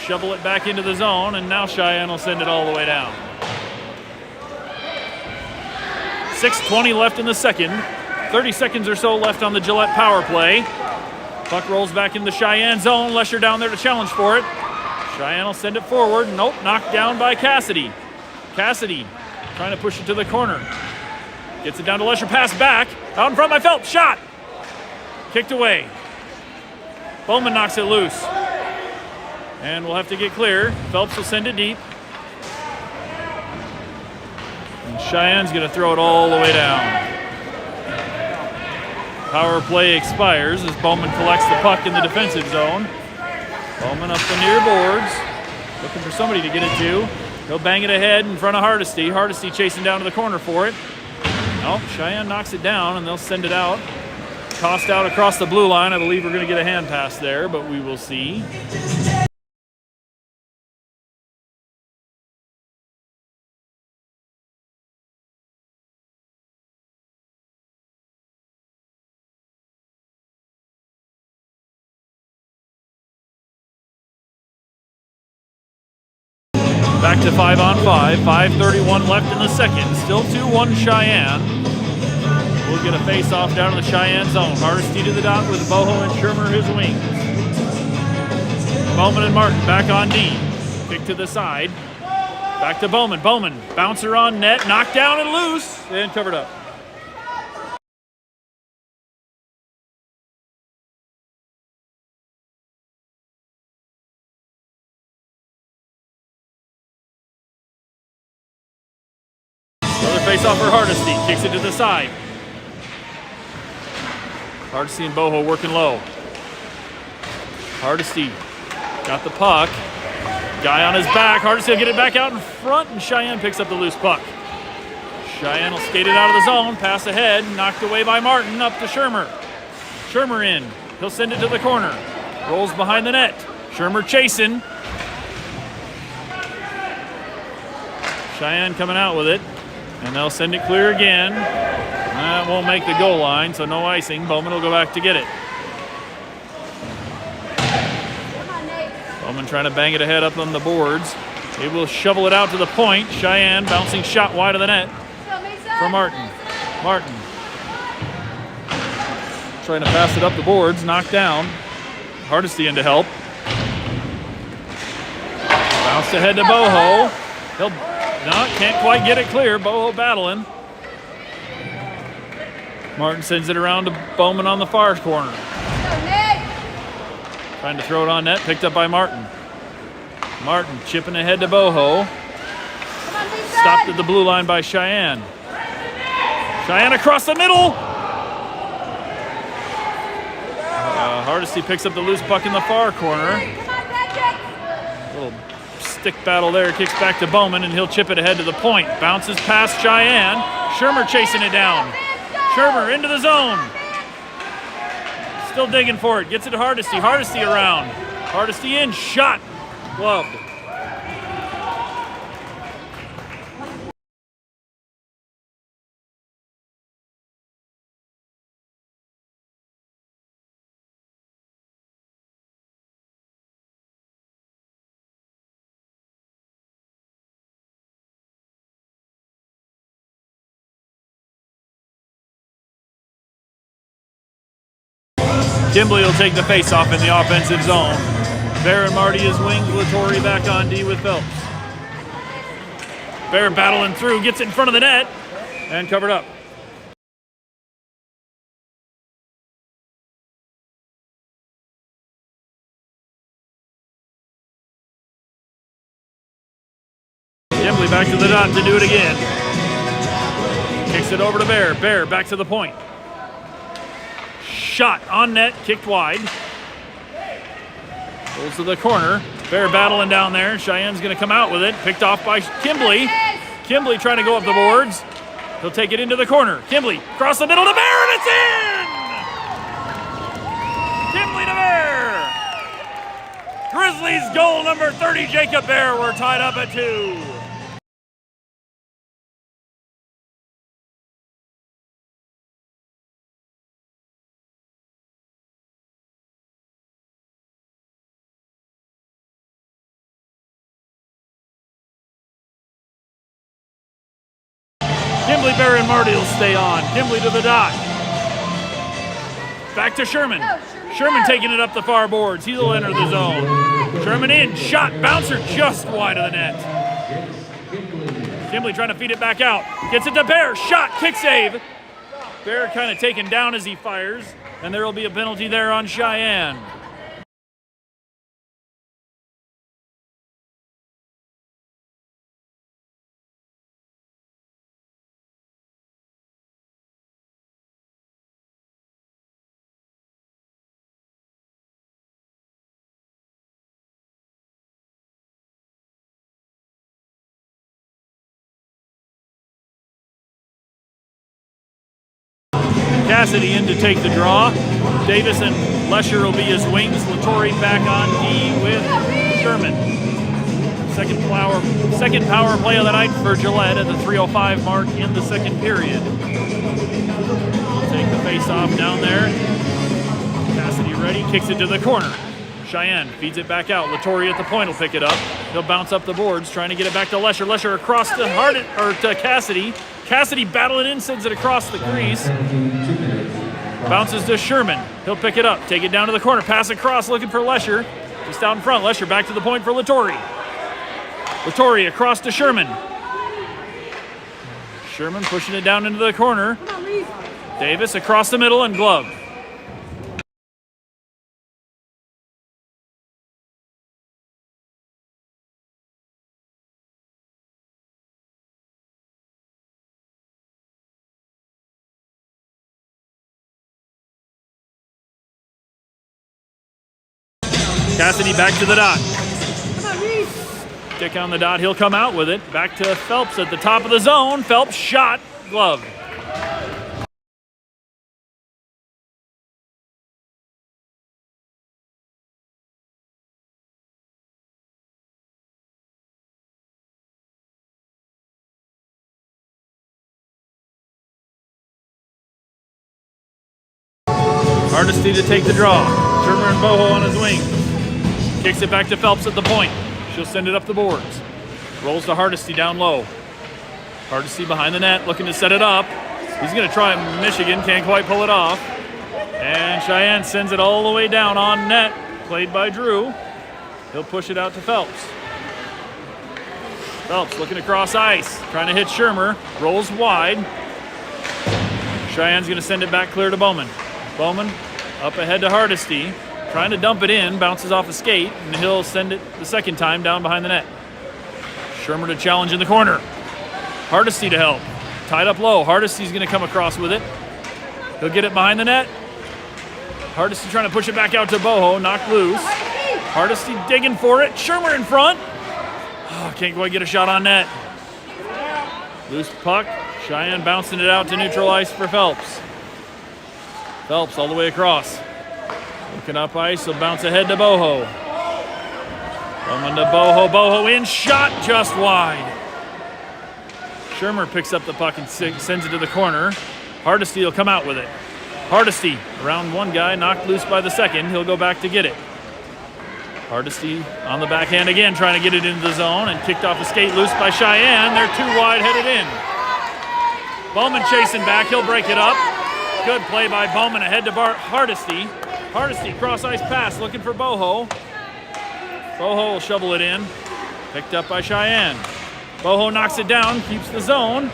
Shovel it back into the zone, and now Cheyenne will send it all the way down. 6:20 left in the second. 30 seconds or so left on the Gillette power play. Puck rolls back in the Cheyenne zone. Lesher down there to challenge for it. Cheyenne will send it forward. Nope, knocked down by Cassidy. Cassidy trying to push it to the corner. Gets it down to Lesher, pass back. Out in front by Phelps, shot. Kicked away. Bowman knocks it loose. And we'll have to get clear. Phelps will send it deep. And Cheyenne's going to throw it all the way down. Power play expires as Bowman collects the puck in the defensive zone. Bowman up the near boards, looking for somebody to get it to. He'll bang it ahead in front of Hardesty. Hardesty chasing down to the corner for it. Nope, Cheyenne knocks it down and they'll send it out. Tossed out across the blue line. I believe we're going to get a hand pass there, but we will see. Back to 5-on-5, 5:31 left in the second. Still 2-1 Cheyenne. We'll get a face-off down to the Cheyenne zone. Hardesty to the dot with Boho and Shermer his wings. Bowman and Martin back on D. Kick to the side. Back to Bowman. Bowman, bouncer on net, knocked down and loose, and covered up. Face-off for Hardesty. Kicks it to the side. Hardesty and Boho working low. Hardesty got the puck. Guy on his back. Hardesty will get it back out in front, and Cheyenne picks up the loose puck. Cheyenne will skate it out of the zone. Pass ahead. Knocked away by Martin. Up to Shermer. Shermer in. He'll send it to the corner. Rolls behind the net. Shermer chasing. Cheyenne coming out with it. And they'll send it clear again. That won't make the goal line, so no icing. Bowman will go back to get it. Bowman trying to bang it ahead up on the boards. He will shovel it out to the point. Cheyenne bouncing shot wide of the net for Martin. Martin trying to pass it up the boards, knocked down. Hardesty in to help. Bounced ahead to Boho. No, can't quite get it clear. Boho battling. Martin sends it around to Bowman on the far corner. Trying to throw it on net, picked up by Martin. Martin chipping ahead to Boho. Stopped at the blue line by Cheyenne. Cheyenne across the middle. Hardesty picks up the loose puck in the far corner. Little stick battle there, kicks back to Bowman, and he'll chip it ahead to the point. Bounces past Cheyenne. Shermer chasing it down. Shermer into the zone. Still digging for it. Gets it to Hardesty. Hardesty around. Hardesty in. Shot. Gloved. Kimbley will take the face-off in the offensive zone. Bear and Marty is wings. Latore back on D with Phelps. Bear battling through, gets it in front of the net, and covered up. Kimbley back to the dot to do it again. Kicks it over to Bear. Bear back to the point. Shot on net, kicked wide. Goes to the corner. Bear battling down there. Cheyenne's going to come out with it. Picked off by Kimbley. Kimbley trying to go up the boards. He'll take it into the corner. Kimbley across the middle to Bear, and it's in! Kimbley to Bear. Grizzlies goal number 30, Jacob Bear. We're tied up at 2. Kimbley, Bear, and Marty will stay on. Kimbley to the dot. Back to Sherman. Sherman taking it up the far boards. He'll enter the zone. Sherman in. Shot. Bouncer just wide of the net. Kimbley trying to feed it back out. Gets it to Bear. Shot. Kick save. Bear kind of taken down as he fires. And there will be a penalty there on Cheyenne. Cassidy in to take the draw. Davis and Lesher will be his wings. Latore back on D with Sherman. Second power play of the night for Gillette at the 3:05 mark in the second period. Take the face off down there. Cassidy ready, kicks it to the corner. Cheyenne feeds it back out. Latore at the point will pick it up. He'll bounce up the boards, trying to get it back to Lesher. Lesher across to to Cassidy. Cassidy battling in, sends it across the crease. Bounces to Sherman. He'll pick it up, take it down to the corner, pass across, looking for Lesher. Just out in front. Lesher back to the point for Latore. Latore across to Sherman. Sherman pushing it down into the corner. Davis across the middle and glove. Cassidy back to the dot. Kick on the dot, he'll come out with it. Back to Phelps at the top of the zone. Phelps shot, glove. Hardesty to take the draw. Shermer and Boho on his wing. Kicks it back to Phelps at the point. She'll send it up the boards. Rolls to Hardesty down low. Hardesty behind the net, looking to set it up. He's going to try Michigan, can't quite pull it off. And Cheyenne sends it all the way down on net, played by Drew. He'll push it out to Phelps. Phelps looking across ice, trying to hit Shermer. Rolls wide. Cheyenne's going to send it back clear to Bowman. Bowman up ahead to Hardesty. Trying to dump it in, bounces off a skate, and he'll send it the second time down behind the net. Shermer to challenge in the corner. Hardesty to help. Tied up low. Hardesty's going to come across with it. He'll get it behind the net. Hardesty trying to push it back out to Boho, knocked loose. Hardesty digging for it. Shermer in front. Oh, can't quite get a shot on net. Loose puck. Cheyenne bouncing it out to neutral ice for Phelps. Phelps all the way across. Looking up ice, he'll bounce ahead to Boho. Coming to Boho. Boho in, shot just wide. Shermer picks up the puck and sends it to the corner. Hardesty will come out with it. Hardesty around one guy, knocked loose by the second. He'll go back to get it. Hardesty on the backhand again, trying to get it into the zone, and kicked off a skate loose by Cheyenne. They're too wide, headed in. Bowman chasing back, he'll break it up. Good play by Bowman ahead to Hardesty. Hardesty, cross-ice pass, looking for Boho. Boho will shovel it in. Picked up by Cheyenne. Boho knocks it down, keeps the zone.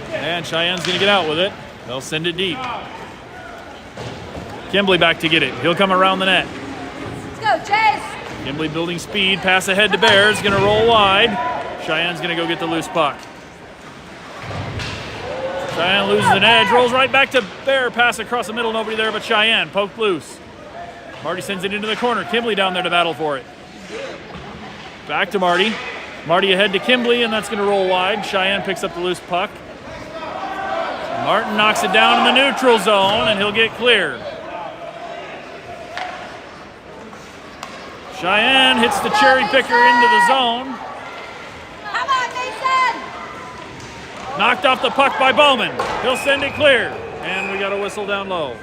And Cheyenne's going to get out with it. They'll send it deep. Kimbley back to get it. He'll come around the net. Let's go, Chase. Kimbley building speed, pass ahead to Bears, going to roll wide. Cheyenne's going to go get the loose puck. Cheyenne loses an edge, rolls right back to Bear, pass across the middle, nobody there but Cheyenne, poked loose. Marty sends it into the corner. Kimbley down there to battle for it. Back to Marty. Marty ahead to Kimbley, and that's going to roll wide. Cheyenne picks up the loose puck. Martin knocks it down in the neutral zone, and he'll get clear. Cheyenne hits the cherry picker into the zone. Come on, Mason! Knocked off the puck by Bowman. He'll send it clear, and we got a whistle down low.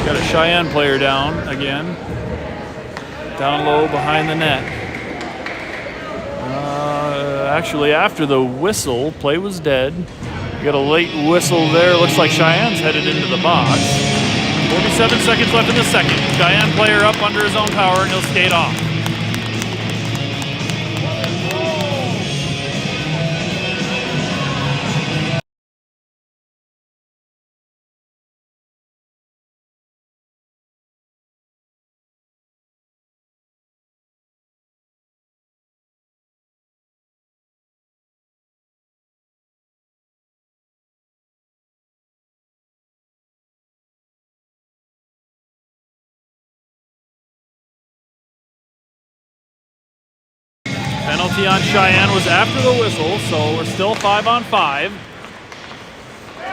Got a Cheyenne player down again. Down low behind the net. Actually, after the whistle, play was dead. We got a late whistle there. Looks like Cheyenne's headed into the box. 47 seconds left in the second. Cheyenne player up under his own power, and he'll skate off. Penalty on Cheyenne was after the whistle, so we're still 5-on-5.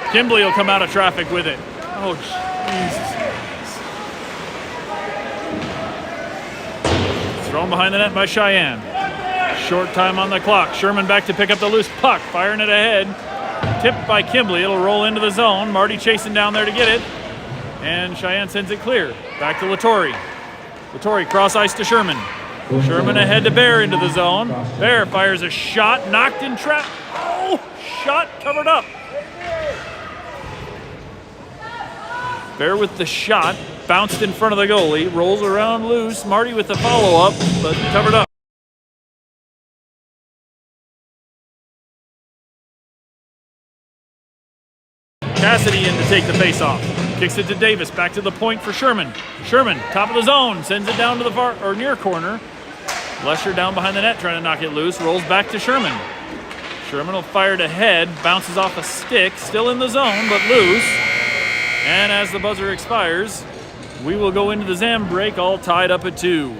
Kimbley will come out of traffic with it. Oh, Jesus. Thrown behind the net by Cheyenne. Short time on the clock. Sherman back to pick up the loose puck, firing it ahead. Tipped by Kimbley. It'll roll into the zone. Marty chasing down there to get it. And Cheyenne sends it clear. Back to Latore. Latore cross ice to Sherman. Sherman ahead to Bear into the zone. Bear fires a shot, knocked in trap. Oh, shot covered up. Bear with the shot, bounced in front of the goalie, rolls around loose. Marty with the follow-up, but covered up. Cassidy in to take the face-off. Kicks it to Davis, back to the point for Sherman. Sherman, top of the zone, sends it down to the far or near corner. Lesher down behind the net, trying to knock it loose. Rolls back to Sherman. Sherman will fire it ahead, bounces off a stick, still in the zone, but loose. And as the buzzer expires, we will go into the Zam break, all tied up at 2.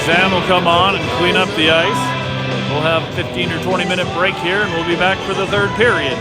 Sam will come on and clean up the ice. We'll have a 15 or 20 minute break here, and we'll be back for the third period.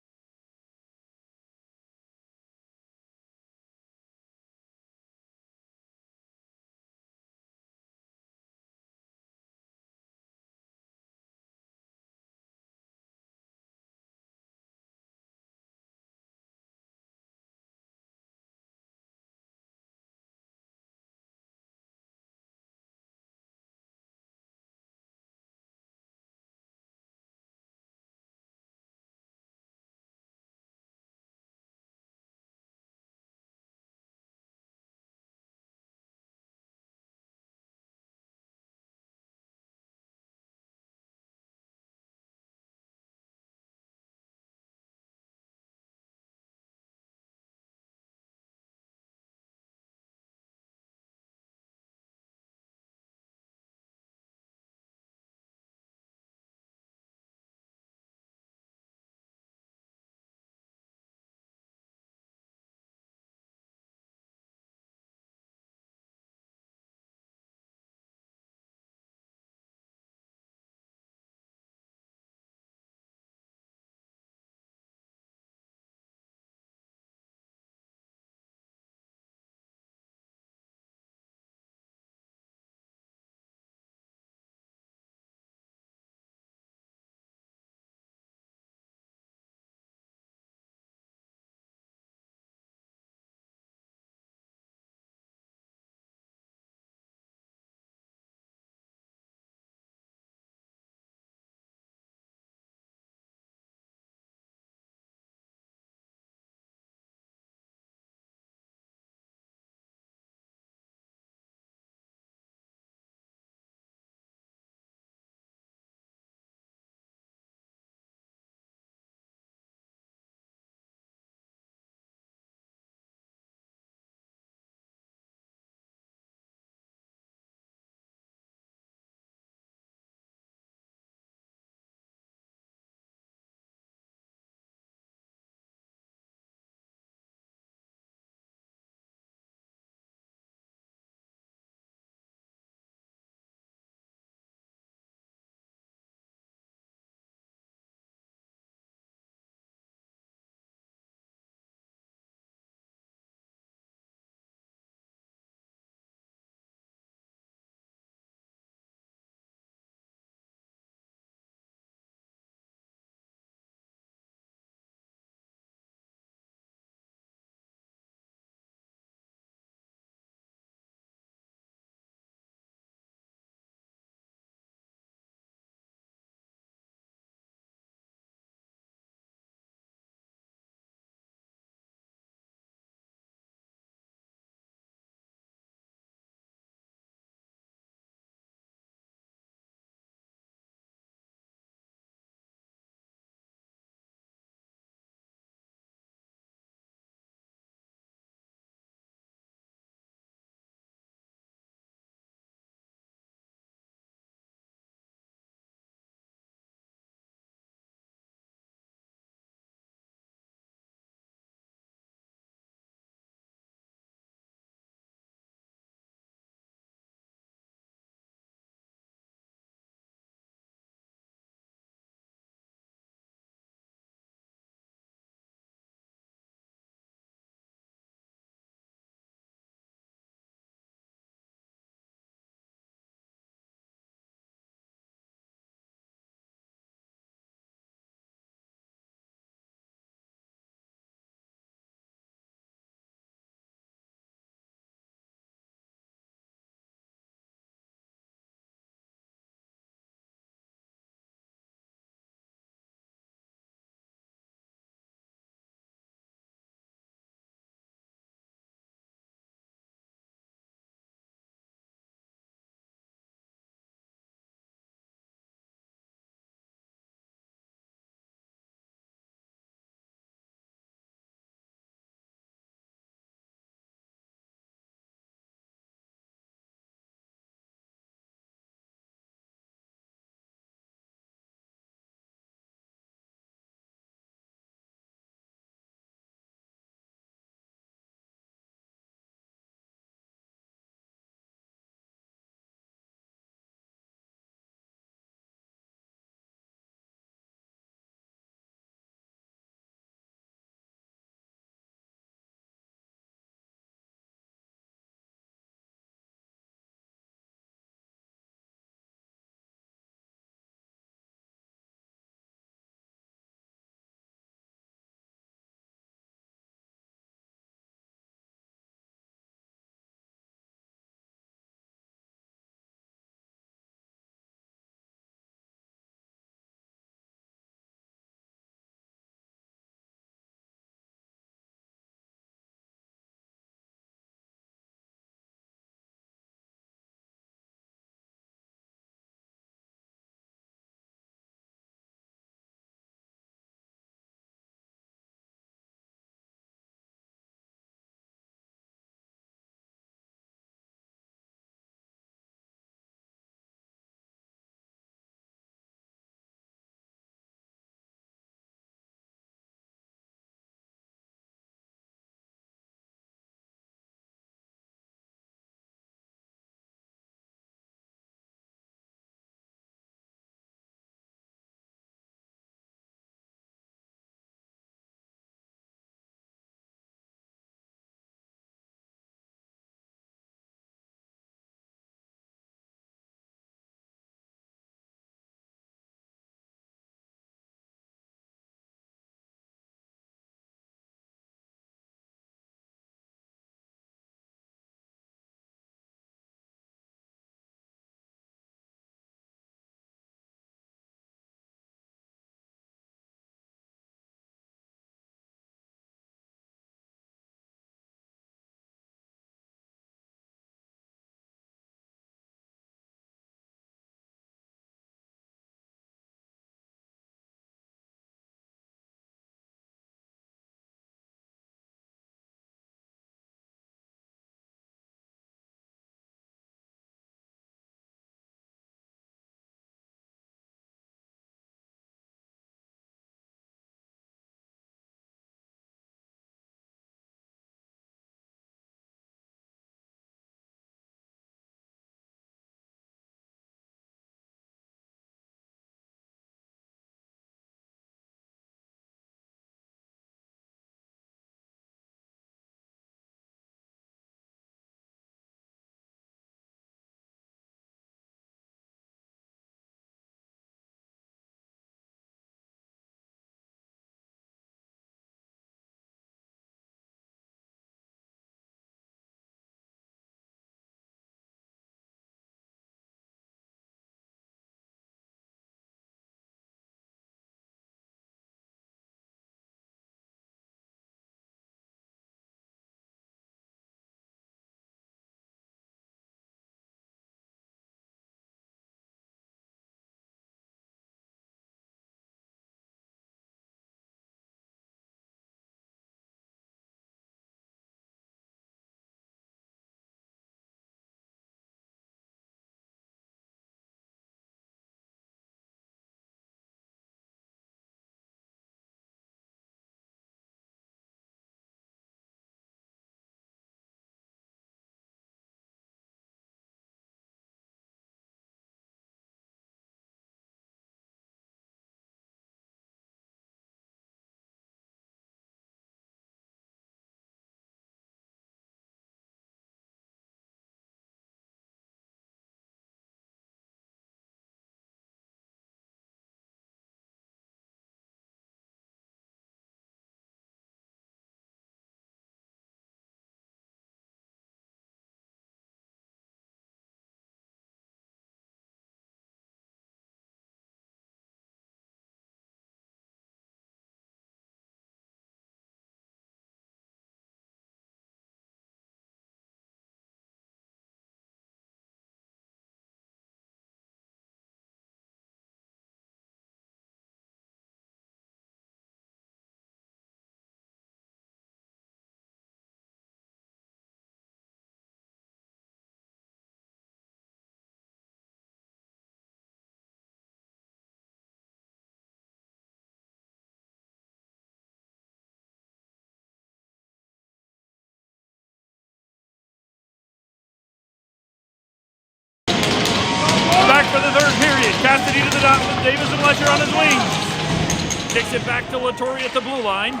Cassidy to the dot with Davis and Lesher on his wings. Kicks it back to Latore at the blue line.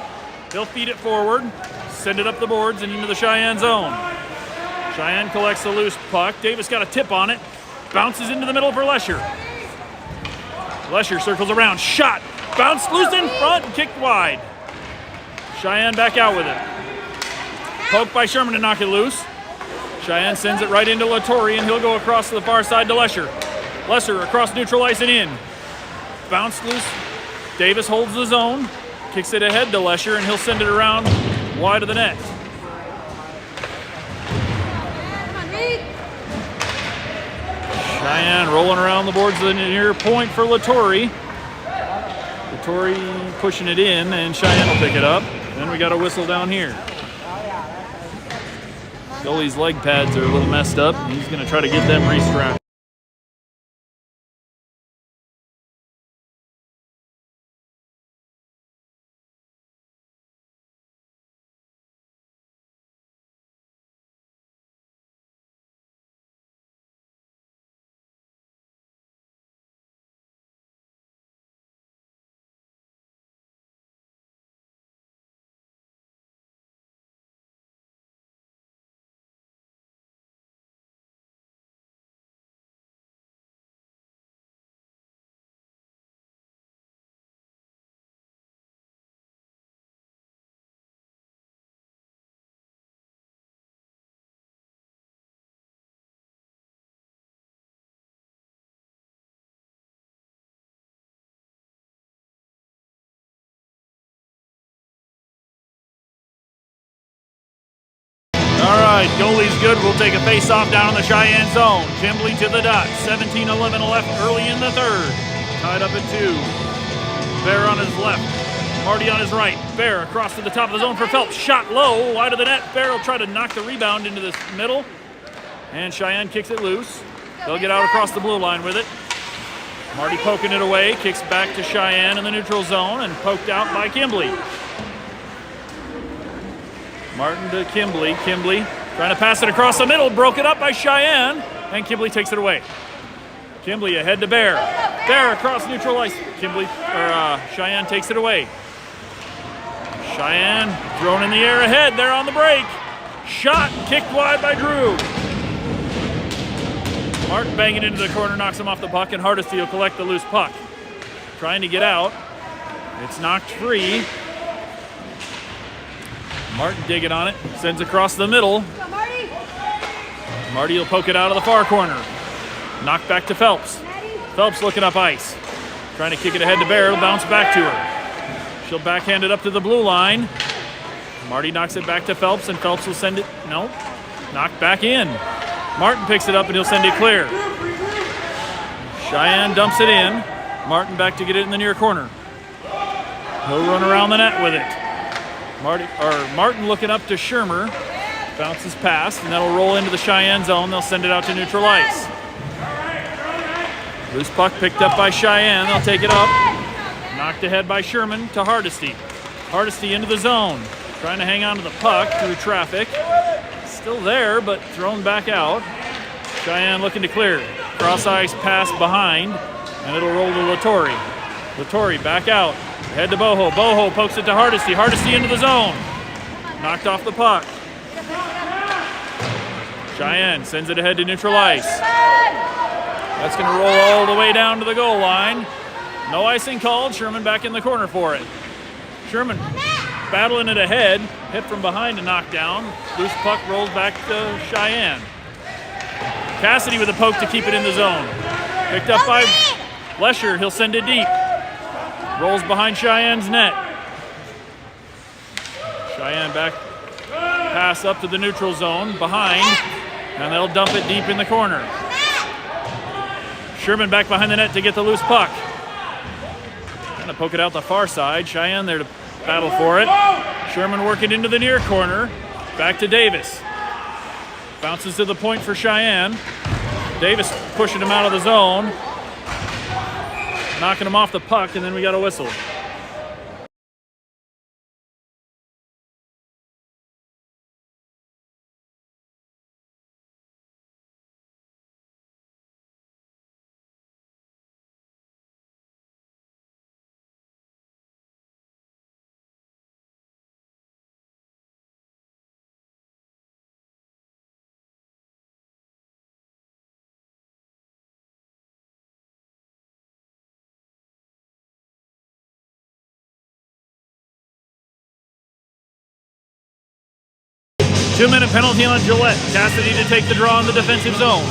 They'll feed it forward, send it up the boards and into the Cheyenne zone. Cheyenne collects the loose puck. Davis got a tip on it. Bounces into the middle for Lesher. Lesher circles around. Shot. Bounced loose in front and kicked wide. Cheyenne back out with it. Poked by Sherman to knock it loose. Cheyenne sends it right into Latore, and he'll go across to the far side to Lesher. Lesher across neutral ice and in. Bounced loose. Davis holds the zone. Kicks it ahead to Lesher, and he'll send it around wide of the net. Cheyenne rolling around the boards of the near point for Latore. Latore pushing it in, and Cheyenne will pick it up. Then we got a whistle down here. Goalie's leg pads are a little messed up. He's going to try to get them restrapped. All right, goalie's good. We'll take a face-off down in the Cheyenne zone. Kimbley to the dot. 17-11 left early in the third. Tied up at 2. Bear on his left. Marty on his right. Bear across to the top of the zone for Phelps. Shot low, wide of the net. Bear will try to knock the rebound into the middle. And Cheyenne kicks it loose. They'll get out across the blue line with it. Marty poking it away. Kicks back to Cheyenne in the neutral zone and poked out by Kimbley. Martin to Kimbley. Kimbley trying to pass it across the middle. Broke it up by Cheyenne. And Kimbley takes it away. Kimbley ahead to Bear. Bear across neutral ice. Cheyenne takes it away. Cheyenne thrown in the air ahead. They're on the break. Shot kicked wide by Drew. Martin banging into the corner, knocks him off the puck, and Hardesty will collect the loose puck. Trying to get out. It's knocked free. Martin digging on it, sends across the middle. Marty will poke it out of the far corner. Knocked back to Phelps. Phelps looking up ice. Trying to kick it ahead to Bear, it'll bounce back to her. She'll backhand it up to the blue line. Marty knocks it back to Phelps, and Phelps will send it, no, knocked back in. Martin picks it up, and he'll send it clear. Cheyenne dumps it in. Martin back to get it in the near corner. He'll run around the net with it. Martin looking up to Shermer. Bounces past, and that'll roll into the Cheyenne zone. They'll send it out to neutral ice. Loose puck picked up by Cheyenne. They'll take it up. Knocked ahead by Sherman to Hardesty. Hardesty into the zone. Trying to hang on to the puck through traffic. Still there, but thrown back out. Cheyenne looking to clear. Cross ice pass behind, and it'll roll to Latore. Latore back out. Head to Boho. Boho pokes it to Hardesty. Hardesty into the zone. Knocked off the puck. Cheyenne sends it ahead to neutral ice. That's going to roll all the way down to the goal line. No icing called. Sherman back in the corner for it. Sherman battling it ahead. Hit from behind and knocked down. Loose puck rolls back to Cheyenne. Cassidy with a poke to keep it in the zone. Picked up by Lesher. He'll send it deep. Rolls behind Cheyenne's net. Cheyenne back. Pass up to the neutral zone. Behind. And they'll dump it deep in the corner. Sherman back behind the net to get the loose puck. Trying to poke it out the far side. Cheyenne there to battle for it. Sherman working into the near corner. Back to Davis. Bounces to the point for Cheyenne. Davis pushing him out of the zone. Knocking him off the puck, and then we got a whistle. 2-minute penalty on Gillette. Cassidy to take the draw in the defensive zone.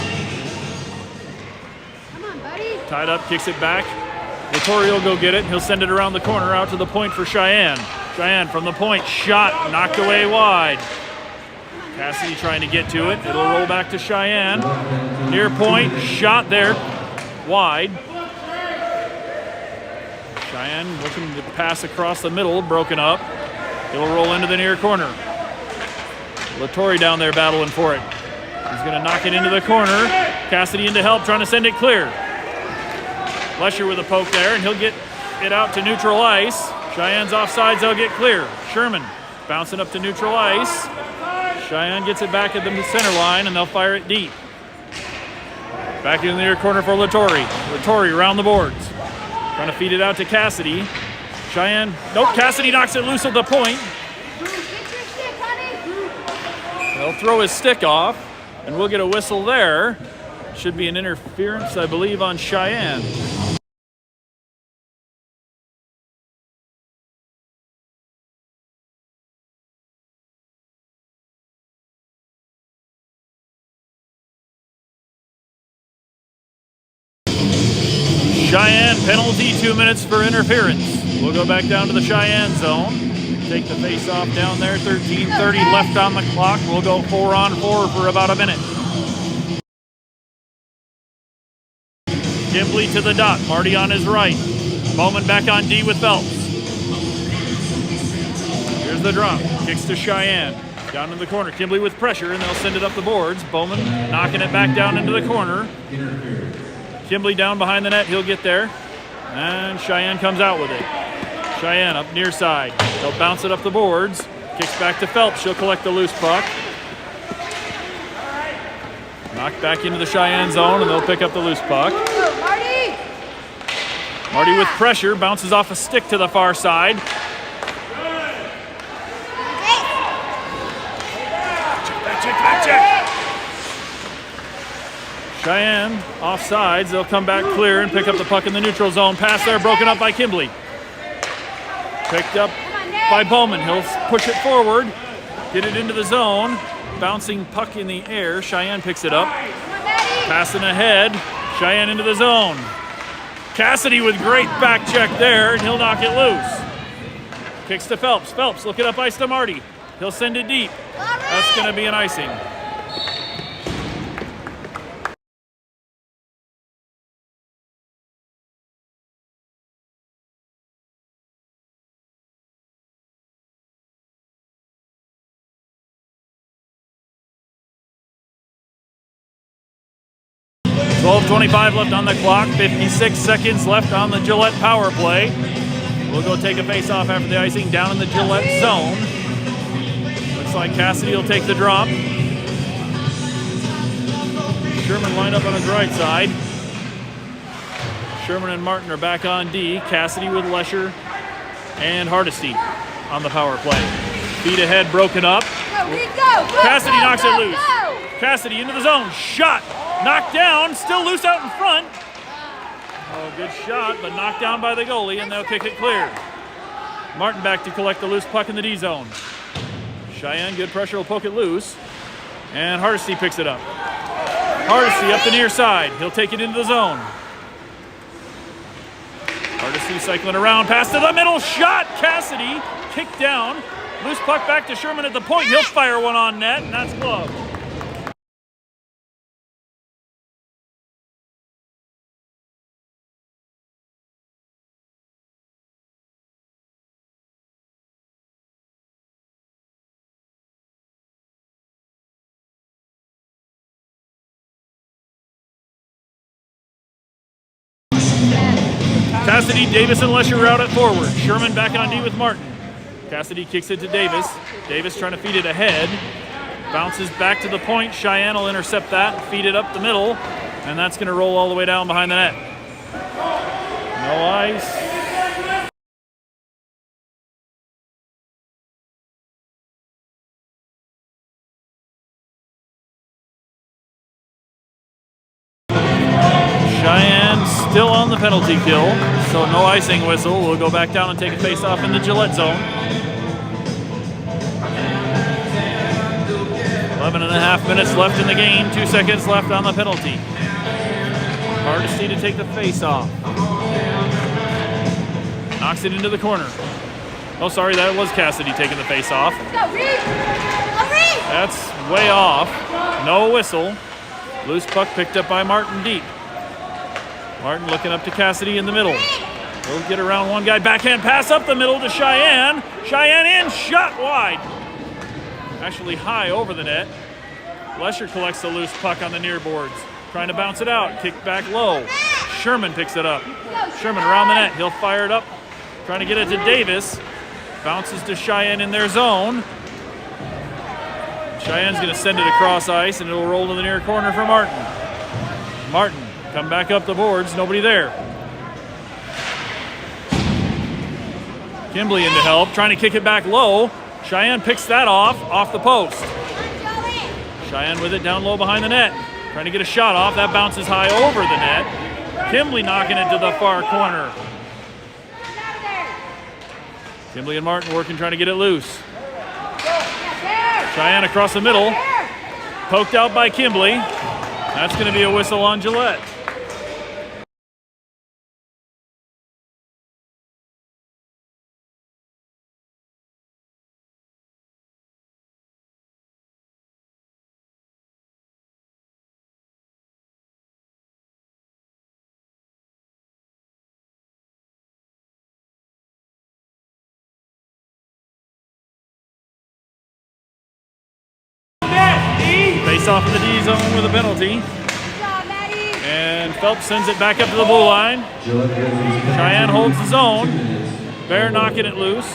Come on, buddy. Tied up, kicks it back. Latore will go get it. He'll send it around the corner out to the point for Cheyenne. Cheyenne from the point, shot, knocked away wide. Cassidy trying to get to it. It'll roll back to Cheyenne. Near point, shot there, wide. Cheyenne looking to pass across the middle, broken up. He'll roll into the near corner. Latore down there battling for it. He's going to knock it into the corner. Cassidy into help, trying to send it clear. Lesher with a poke there, and he'll get it out to neutral ice. Cheyenne's offsides, they'll get clear. Sherman bouncing up to neutral ice. Cheyenne gets it back at the center line, and they'll fire it deep. Back in the near corner for Latore. Latore around the boards. Trying to feed it out to Cassidy. Cheyenne, nope, Cassidy knocks it loose at the point. They'll throw his stick off, and we'll get a whistle there. Should be an interference, I believe, on Cheyenne. Cheyenne penalty, 2 minutes for interference. We'll go back down to the Cheyenne zone. Take the face off down there, 13:30 left on the clock. We'll go 4-on-4 for about a minute. Kimbley to the dot, Marty on his right. Bowman back on D with Phelps. Here's the drop, kicks to Cheyenne. Down in the corner, Kimbley with pressure, and they'll send it up the boards. Bowman knocking it back down into the corner. Kimbley down behind the net, he'll get there. And Cheyenne comes out with it. Cheyenne up near side. They'll bounce it up the boards. Kicks back to Phelps. She'll collect the loose puck. Knocked back into the Cheyenne zone, and they'll pick up the loose puck. Marty! Marty with pressure, bounces off a stick to the far side. Check. Cheyenne offsides. They'll come back clear and pick up the puck in the neutral zone. Pass there, broken up by Kimbley. Picked up by Bowman. He'll push it forward, get it into the zone. Bouncing puck in the air. Cheyenne picks it up. Passing ahead. Cheyenne into the zone. Cassidy with great back check there, and he'll knock it loose. Kicks to Phelps. Phelps looking up ice to Marty. He'll send it deep. That's going to be an icing. .25 left on the clock, 56 seconds left on the Gillette power play. We'll go take a face-off after the icing down in the Gillette zone. Looks like Cassidy will take the drop. Sherman lined up on his right side. Sherman and Martin are back on D. Cassidy with Lesher and Hardesty on the power play. Feet ahead, broken up. Cassidy knocks it loose. Cassidy into the zone, shot. Knocked down, still loose out in front. Oh, good shot, but knocked down by the goalie, and they'll kick it clear. Martin back to collect the loose puck in the D zone. Cheyenne, good pressure, will poke it loose. And Hardesty picks it up. Hardesty up the near side. He'll take it into the zone. Hardesty cycling around, pass to the middle, shot. Cassidy, kicked down. Loose puck back to Sherman at the point. He'll fire one on net, and that's gloved. Cassidy, Davis, and Lesher out at forward. Sherman back on D with Martin. Cassidy kicks it to Davis. Davis trying to feed it ahead. Bounces back to the point. Cheyenne will intercept that, feed it up the middle, and that's going to roll all the way down behind the net. No ice. Cheyenne still on the penalty kill, so no icing whistle. We'll go back down and take a face-off in the Gillette zone. 11.5 minutes left in the game. 2 seconds left on the penalty. Hardesty to take the face off. Knocks it into the corner. Oh, sorry, that was Cassidy taking the face off. That's way off. No whistle. Loose puck picked up by Martin deep. Martin looking up to Cassidy in the middle. He'll get around one guy. Backhand pass up the middle to Cheyenne. Cheyenne in, shot wide. Actually high over the net. Lesher collects the loose puck on the near boards. Trying to bounce it out. Kick back low. Sherman picks it up. Sherman around the net. He'll fire it up. Trying to get it to Davis. Bounces to Cheyenne in their zone. Cheyenne's going to send it across ice, and it'll roll to the near corner for Martin. Martin, come back up the boards. Nobody there. Kimbley in to help. Trying to kick it back low. Cheyenne picks that off the post. Cheyenne with it down low behind the net. Trying to get a shot off. That bounces high over the net. Kimbley knocking it to the far corner. Kimbley and Martin working, trying to get it loose. Cheyenne across the middle. Poked out by Kimbley. That's going to be a whistle on Gillette. Face off in the D zone with a penalty. And Phelps sends it back up to the blue line. Cheyenne holds the zone. Bear knocking it loose.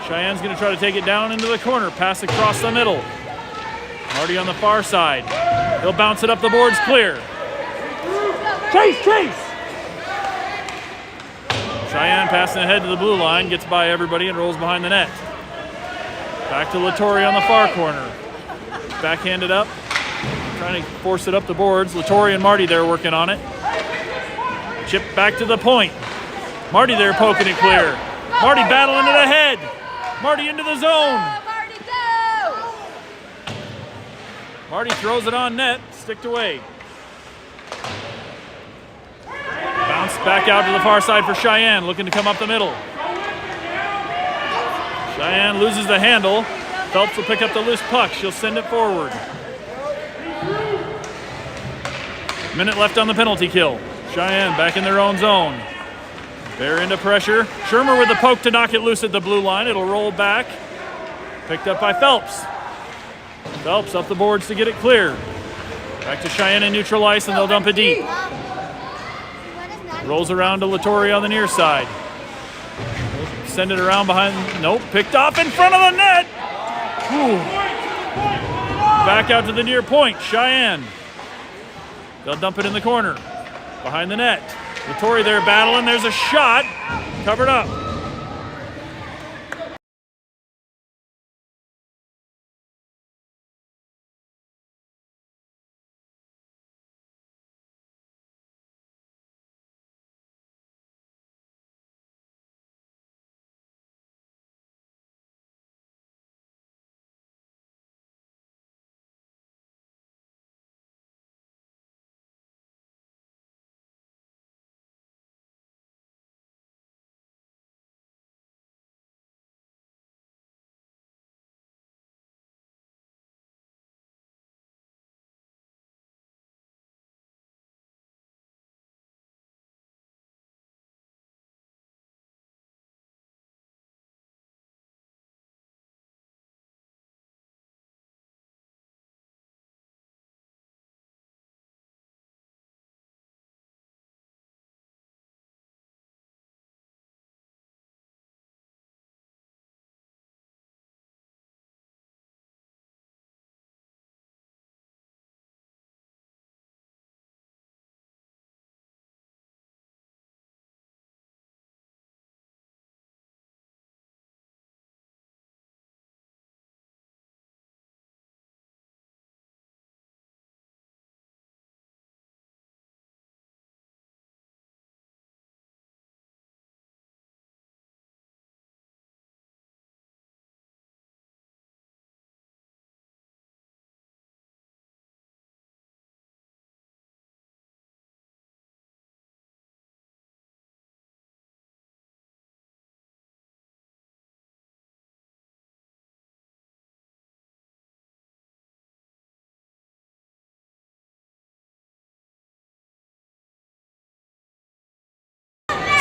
Cheyenne's going to try to take it down into the corner. Pass across the middle. Marty on the far side. He'll bounce it up the boards clear. Chase! Cheyenne passing ahead to the blue line. Gets by everybody and rolls behind the net. Back to Latore on the far corner. Backhanded up, trying to force it up the boards. Latore and Marty there working on it. Chip back to the point. Marty there poking it clear. Marty battling it ahead. Marty into the zone. Marty throws it on net, sticked away. Bounce back out to the far side for Cheyenne, looking to come up the middle. Cheyenne loses the handle. Phelps will pick up the loose puck. She'll send it forward. Minute left on the penalty kill. Cheyenne back in their own zone. They're into pressure. Shermer with the poke to knock it loose at the blue line. It'll roll back. Picked up by Phelps. Phelps up the boards to get it clear. Back to Cheyenne in neutral ice, and they'll dump it deep. Rolls around to Latore on the near side. Send it around behind. Nope, picked off in front of the net. Ooh. Back out to the near point. Cheyenne. They'll dump it in the corner. Behind the net. Latore there battling. There's a shot. Covered up.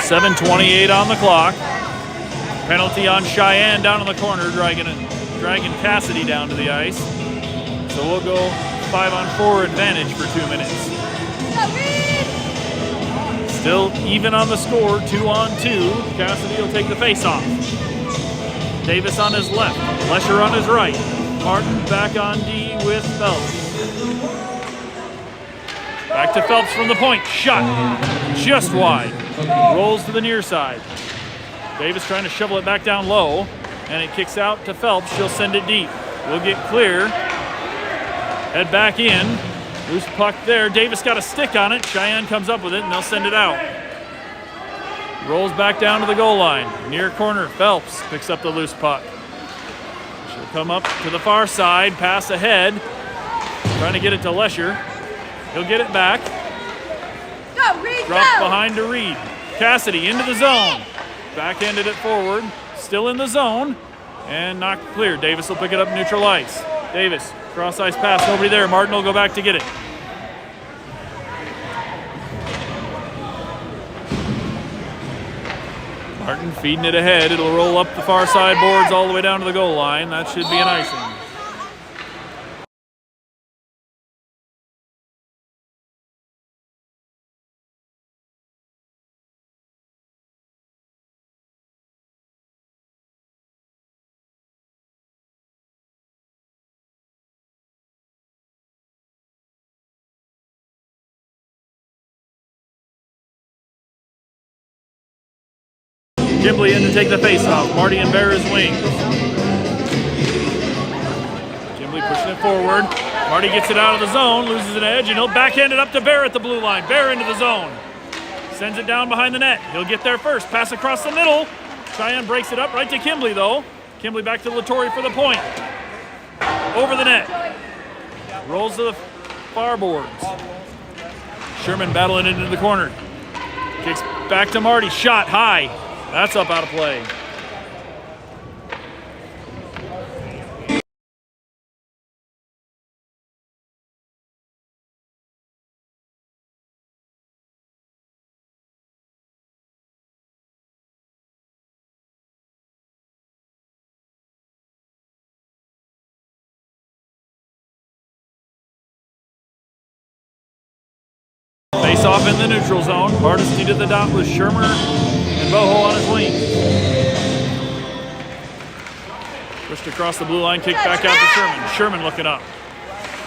7:28 on the clock. Penalty on Cheyenne down in the corner, dragging Cassidy down to the ice. So we'll go 5-on-4 advantage for 2 minutes. Still even on the score, 2-on-2. Cassidy will take the face-off. Davis on his left, Lesher on his right. Martin back on D with Phelps. Back to Phelps from the point. Shot just wide. Rolls to the near side. Davis trying to shovel it back down low, and it kicks out to Phelps. She'll send it deep. We'll get clear. Head back in. Loose puck there. Davis got a stick on it. Cheyenne comes up with it, and they'll send it out. Rolls back down to the goal line. Near corner, Phelps picks up the loose puck. She'll come up to the far side, pass ahead. Trying to get it to Lesher. He'll get it back. Go, Reed, Drops go. behind to Reed. Cassidy into the zone. Backhanded it forward. Still in the zone. And knocked clear. Davis will pick it up neutral ice. Davis, cross ice pass. Nobody there. Martin will go back to get it. Martin feeding it ahead. It'll roll up the far side boards all the way down to the goal line. That should be an icing. Kimbley in to take the face-off. Marty and Bear's wings. Kimbley pushing it forward. Marty gets it out of the zone, loses an edge, and he'll backhand it up to Bear at the blue line. Bear into the zone. Sends it down behind the net. He'll get there first. Pass across the middle. Cheyenne breaks it up right to Kimbley, though. Kimbley back to Latore for the point. Over the net. Rolls to the far boards. Sherman battling into the corner. Kicks back to Marty. Shot high. That's up out of play. Face off in the neutral zone. Hardesty to the dot with Shermer and Boho on his wing. Pushed across the blue line, kicked back out to Sherman. Sherman looking up.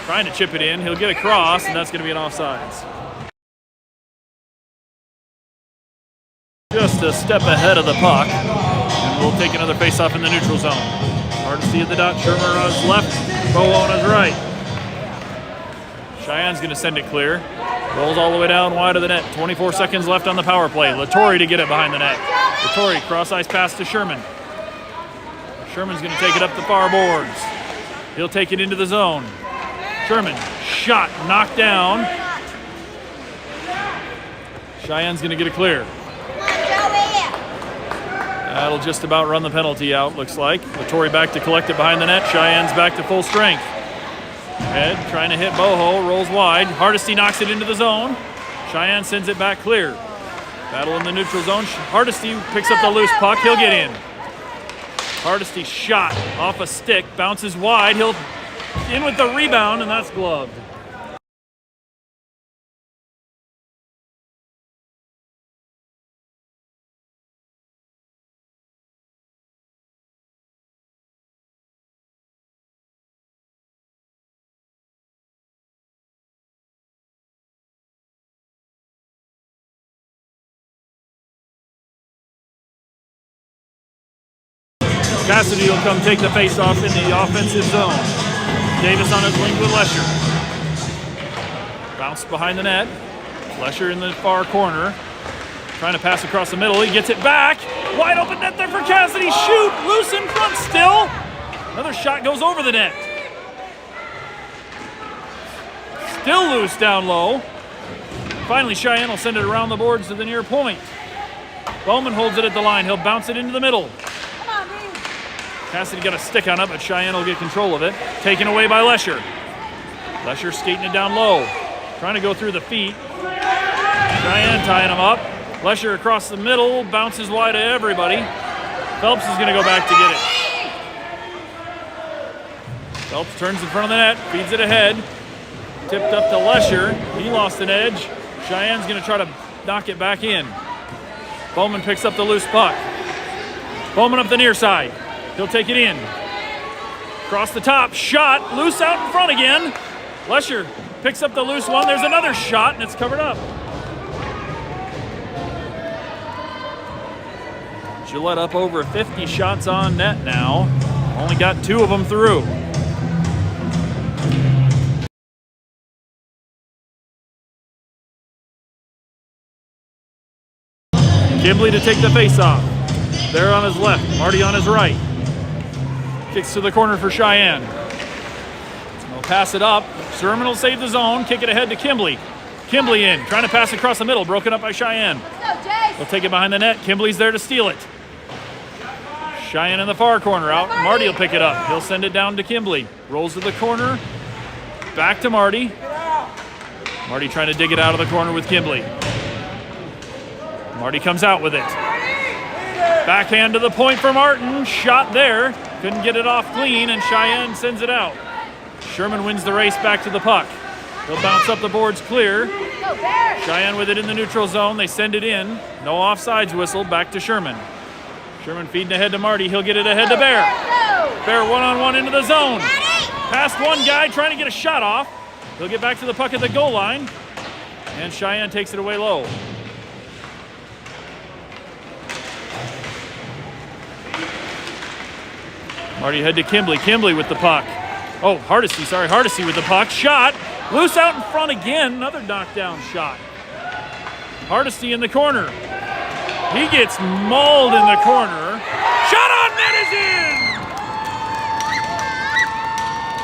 Trying to chip it in. He'll get across, and that's going to be an offsides. Just a step ahead of the puck. And we'll take another face-off in the neutral zone. Hardesty at the dot. Shermer on his left. Boho on his right. Cheyenne's going to send it clear. Rolls all the way down wide of the net. 24 seconds left on the power play. Latore to get it behind the net. Latore, cross-ice pass to Sherman. Sherman's going to take it up the far boards. He'll take it into the zone. Sherman, shot, knocked down. Cheyenne's going to get it clear. That'll just about run the penalty out, looks like. Latore back to collect it behind the net. Cheyenne's back to full strength. Head trying to hit Boho, rolls wide. Hardesty knocks it into the zone. Cheyenne sends it back clear. Battle in the neutral zone. Hardesty picks up the loose puck. He'll get in. Hardesty shot off a stick, bounces wide. He'll in with the rebound, and that's gloved. Cassidy will come take the face-off in the offensive zone. Davis on his wing with Lesher. Bounce behind the net. Lesher in the far corner. Trying to pass across the middle. He gets it back. Wide open net there for Cassidy. Shoot! Loose in front still. Another shot goes over the net. Still loose down low. Finally, Cheyenne will send it around the boards to the near point. Bowman holds it at the line. He'll bounce it into the middle. Cassidy got a stick on it, but Cheyenne will get control of it. Taken away by Lesher. Lesher skating it down low. Trying to go through the feet. Cheyenne tying him up. Lesher across the middle, bounces wide to everybody. Phelps is going to go back to get it. Phelps turns in front of the net, feeds it ahead. Tipped up to Lesher. He lost an edge. Cheyenne's going to try to knock it back in. Bowman picks up the loose puck. Bowman up the near side. He'll take it in. Across the top, shot, loose out in front again. Lesher picks up the loose one. There's another shot, and it's covered up. Gillette up over 50 shots on net now. Only got 2 of them through. Kimbley to take the face-off. There on his left, Marty on his right. Kicks to the corner for Cheyenne. He'll pass it up. Sherman will save the zone, kick it ahead to Kimbley. Kimbley in, trying to pass across the middle, broken up by Cheyenne. He'll take it behind the net. Kimbley's there to steal it. Cheyenne in the far corner out. Marty will pick it up. He'll send it down to Kimbley. Rolls to the corner. Back to Marty. Marty trying to dig it out of the corner with Kimbley. Marty comes out with it. Backhand to the point for Martin. Shot there. Couldn't get it off clean, and Cheyenne sends it out. Sherman wins the race back to the puck. He'll bounce up the boards clear. Cheyenne with it in the neutral zone. They send it in. No offsides whistle. Back to Sherman. Sherman feeding ahead to Marty. He'll get it ahead to Bear. Bear one-on-one into the zone. Past one guy trying to get a shot off. He'll get back to the puck at the goal line. And Cheyenne takes it away low. Marty ahead to Kimbley. Kimbley with the puck. Oh, Hardesty with the puck. Shot. Loose out in front again. Another knockdown shot. Hardesty in the corner. He gets mauled in the corner. Shot on net is in!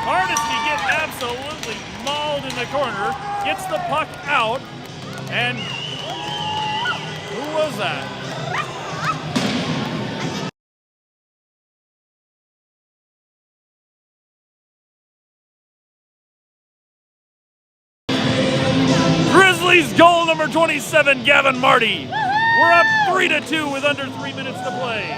Hardesty gets absolutely mauled in the corner. Gets the puck out. And who was that? Grizzlies goal number 27, Gavin Marty. We're up 3-2 with under 3 minutes to play.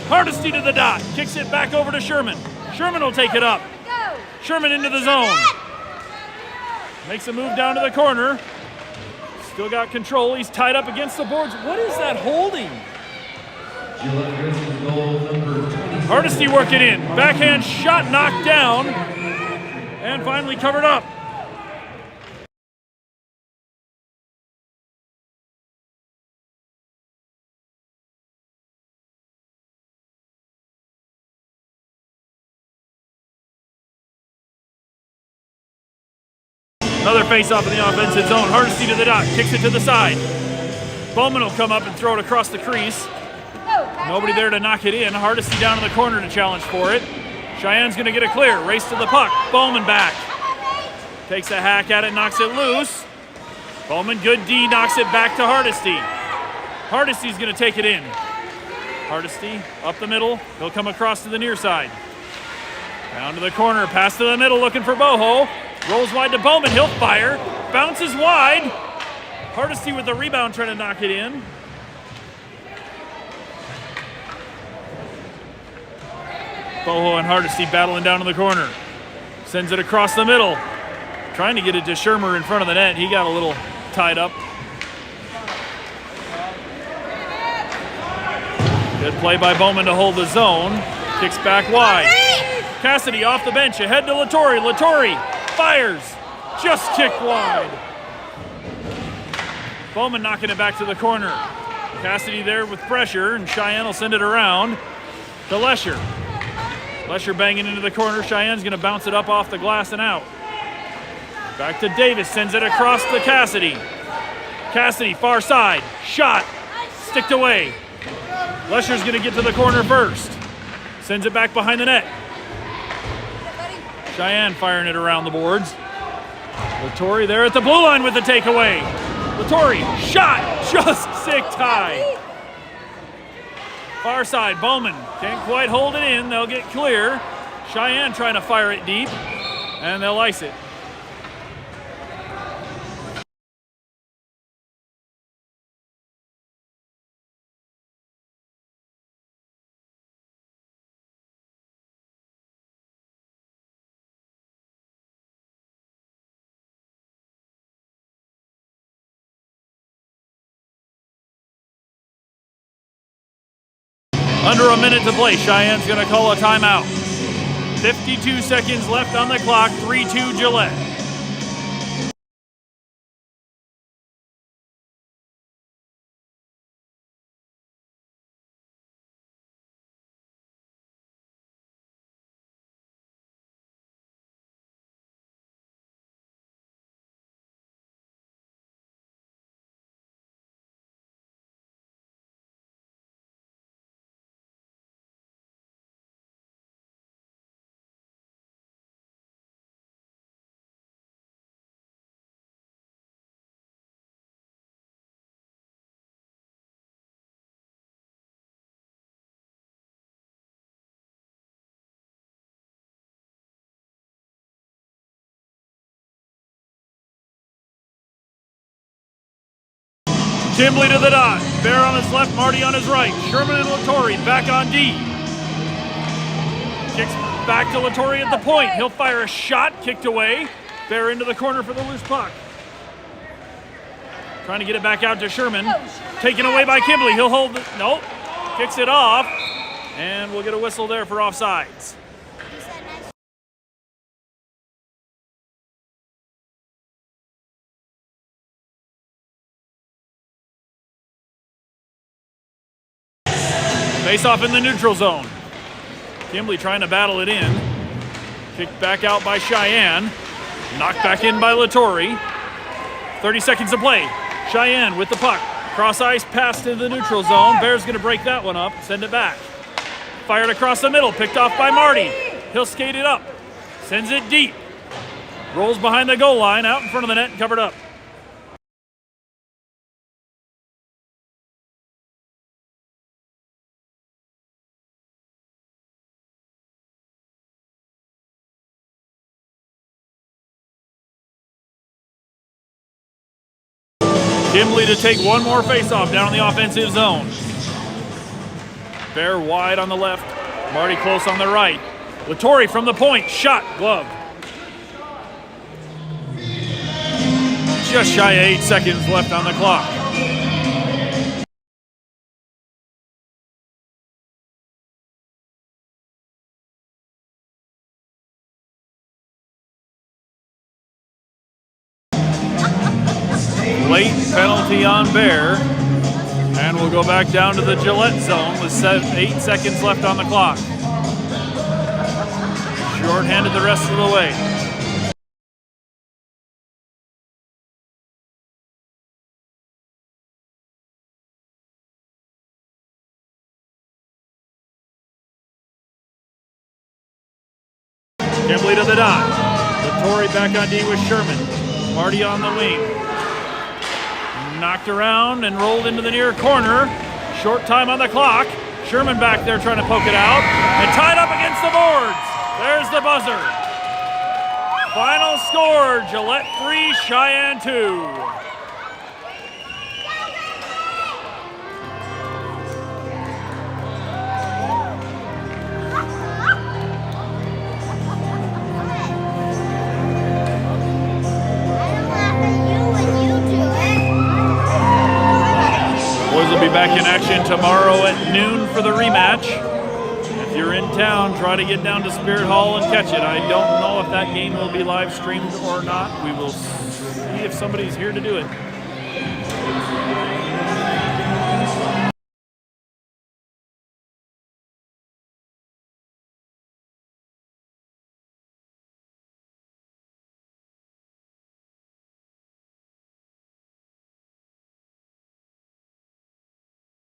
Hardesty to the dot, kicks it back over to Sherman. Sherman will take it up. Sherman into the zone. Makes a move down to the corner. Still got control, he's tied up against the boards. What is that holding? Hardesty working in. Backhand shot knocked down. And finally covered up. Another face-off in the offensive zone. Hardesty to the dot. Kicks it to the side. Bowman will come up and throw it across the crease. Nobody there to knock it in. Hardesty down in the corner to challenge for it. Cheyenne's going to get a clear. Race to the puck. Bowman back. Takes a hack at it, knocks it loose. Bowman, good D, knocks it back to Hardesty. Hardesty's going to take it in. Hardesty up the middle. He'll come across to the near side. Down to the corner. Pass to the middle looking for Boho. Rolls wide to Bowman. He'll fire. Bounces wide. Hardesty with the rebound trying to knock it in. Boho and Hardesty battling down in the corner. Sends it across the middle. Trying to get it to Shermer in front of the net. He got a little tied up. Good play by Bowman to hold the zone. Kicks back wide. Cassidy off the bench, ahead to Latore. Latore fires. Just kicked wide. Bowman knocking it back to the corner. Cassidy there with pressure, and Cheyenne will send it around to Lesher. Lesher banging into the corner. Cheyenne's going to bounce it up off the glass and out. Back to Davis, sends it across to Cassidy. Cassidy, far side, shot, sticked away. Lesher's going to get to the corner first. Sends it back behind the net. Cheyenne firing it around the boards. Latore there at the blue line with the takeaway. Latore, shot, just sicked high. Far side, Bowman can't quite hold it in. They'll get clear. Cheyenne trying to fire it deep, and they'll ice it. Under a minute to play. Cheyenne's going to call a timeout. 52 seconds left on the clock. 3-2 Gillette. Kimbley to the dot. Bear on his left, Marty on his right. Sherman and Latore back on D. Kicks back to Latore at the point. He'll fire a shot, kicked away. Bear into the corner for the loose puck. Trying to get it back out to Sherman. Taken away by Kimbley. He'll hold it. Nope. Kicks it off. And we'll get a whistle there for offsides. Face off in the neutral zone. Kimbley trying to battle it in. Kicked back out by Cheyenne. Knocked back in by Latore. 30 seconds to play. Cheyenne with the puck. Cross ice pass to the neutral zone. Bear's going to break that one up. Send it back. Fired across the middle. Picked off by Marty. He'll skate it up. Sends it deep. Rolls behind the goal line. Out in front of the net and covered up. Kimbley to take one more face-off down in the offensive zone. Bear wide on the left. Marty close on the right. Latore from the point. Shot. Glove. Just shy of 8 seconds left on the clock. Late penalty on Bear. And we'll go back down to the Gillette zone with 8 seconds left on the clock. Short-handed the rest of the way. Kimbley to the dot. Latore back on D with Sherman. Marty on the wing. Knocked around and rolled into the near corner. Short time on the clock. Sherman back there trying to poke it out. And tied up against the boards. There's the buzzer. Final score, Gillette 3, Cheyenne 2. Boys will be back in action tomorrow at noon for the rematch. If you're in town, try to get down to Spirit Hall and catch it. I don't know if that game will be live streamed or not. We will see if somebody's here to do it.